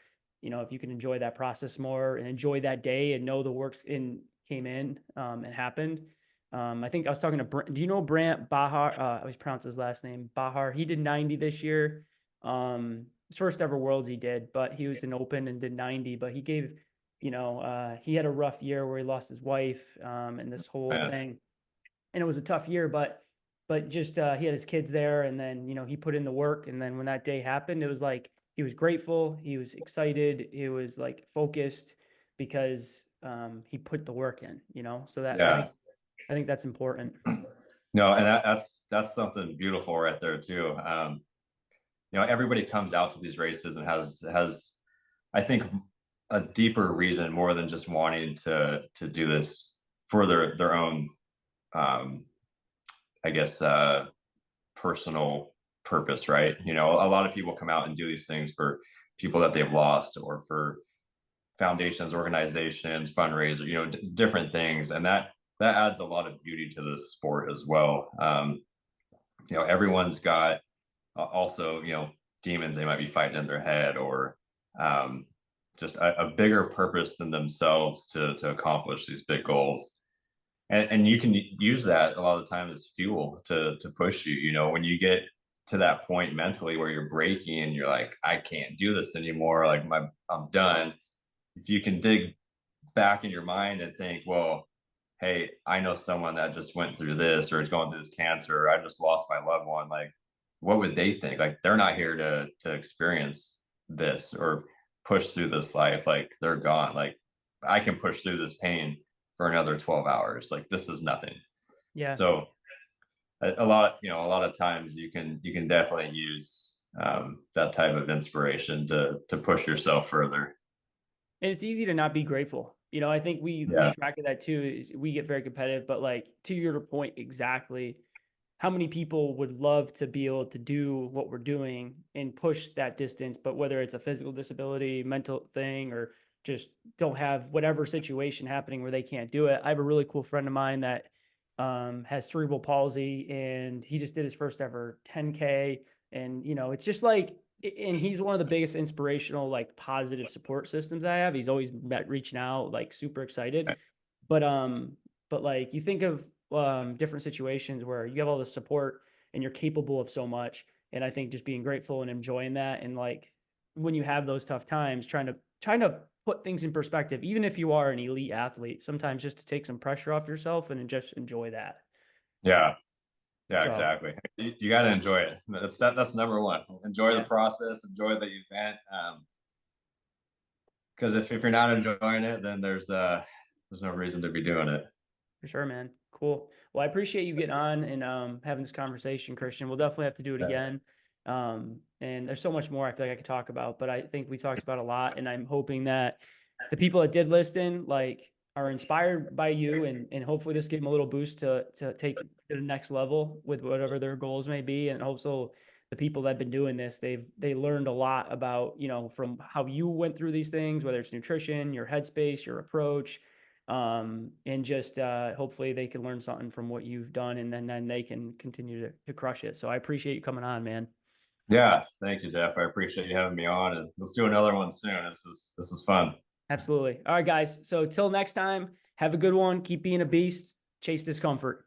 if you can enjoy that process more, and enjoy that day, and know the work's in came in, and happened. I think I was talking to do you know Brant Bahar? I always pronounce his last name, Bahar. He did 90 this year. His first ever worlds he did, but he was an open and did 90. But he gave, he had a rough year where he lost his wife, and this whole Yeah. thing, and it was a tough year. But just he had his kids there, and then he put in the work, and then when that day happened, it was like he was grateful, he was excited, he was like focused, because he put the work in. So that Yeah. I think that's important. No, and that's something beautiful right there too. Everybody comes out to these races and has I think a deeper reason, more than just wanting to do this for their own, um, I guess, personal purpose, right? A lot of people come out and do these things for people that they've lost, or for foundations, organizations, fundraisers, different things, and that adds a lot of beauty to this sport as well. Everyone's got also, demons they might be fighting in their head, or um, just a bigger purpose than themselves to accomplish these big goals. And you can use that a lot of the time as fuel to push you. When you get to that point mentally where you're breaking and you're like, I can't do this anymore. Like I'm done. If you can dig back in your mind and think, well, hey, I know someone that just went through this or is going through this cancer, or I just lost my loved one. Like, what would they think? Like, they're not here to experience this or push through this life. Like, they're gone. Like, I can push through this pain for another 12 hours. Like, this is nothing. Yeah. So a lot of times you can definitely use that type of inspiration to push yourself further. And it's easy to not be grateful. I think we lose Yeah. track of that too, is we get very competitive, but like to your point, exactly how many people would love to be able to do what we're doing and push that distance, but whether it's a physical disability, mental thing, or just don't have whatever situation happening where they can't do it. I have a really cool friend of mine that has cerebral palsy, and he just did his first ever 10K. And, it's just like, and he's one of the biggest inspirational, like positive support systems I have. He's always reaching out, like super excited. But like you think of different situations where you have all the support and you're capable of so much. And I think just being grateful and enjoying that, and like when you have those tough times, trying to put things in perspective, even if you are an elite athlete, sometimes just to take some pressure off yourself and just enjoy that. Yeah. Yeah, So exactly. You got to enjoy it. That's number one. Enjoy the yeah, process, enjoy the event. Because if you're not enjoying it, then there's no reason to be doing it. for sure, man. Cool. Well, I appreciate you getting on and having this conversation, Christian. We'll definitely have to do it Yeah. again. And there's so much more I feel like I could talk about, but I think we talked about a lot, and I'm hoping that the people that did listen, like, are inspired by you, and hopefully this gave them a little boost to take it to the next level with whatever their goals may be. And also the people that have been doing this, they learned a lot about, from how you went through these things, whether it's nutrition, your headspace, your approach, and just hopefully they can learn something from what you've done, and then they can continue to crush it. So I appreciate you coming on, man. Yeah. Thank you, Jeff. I appreciate you having me on, and let's do another one soon. This is fun. Absolutely. All right, guys. So till next time, have a good one. Keep being a beast. Chase discomfort.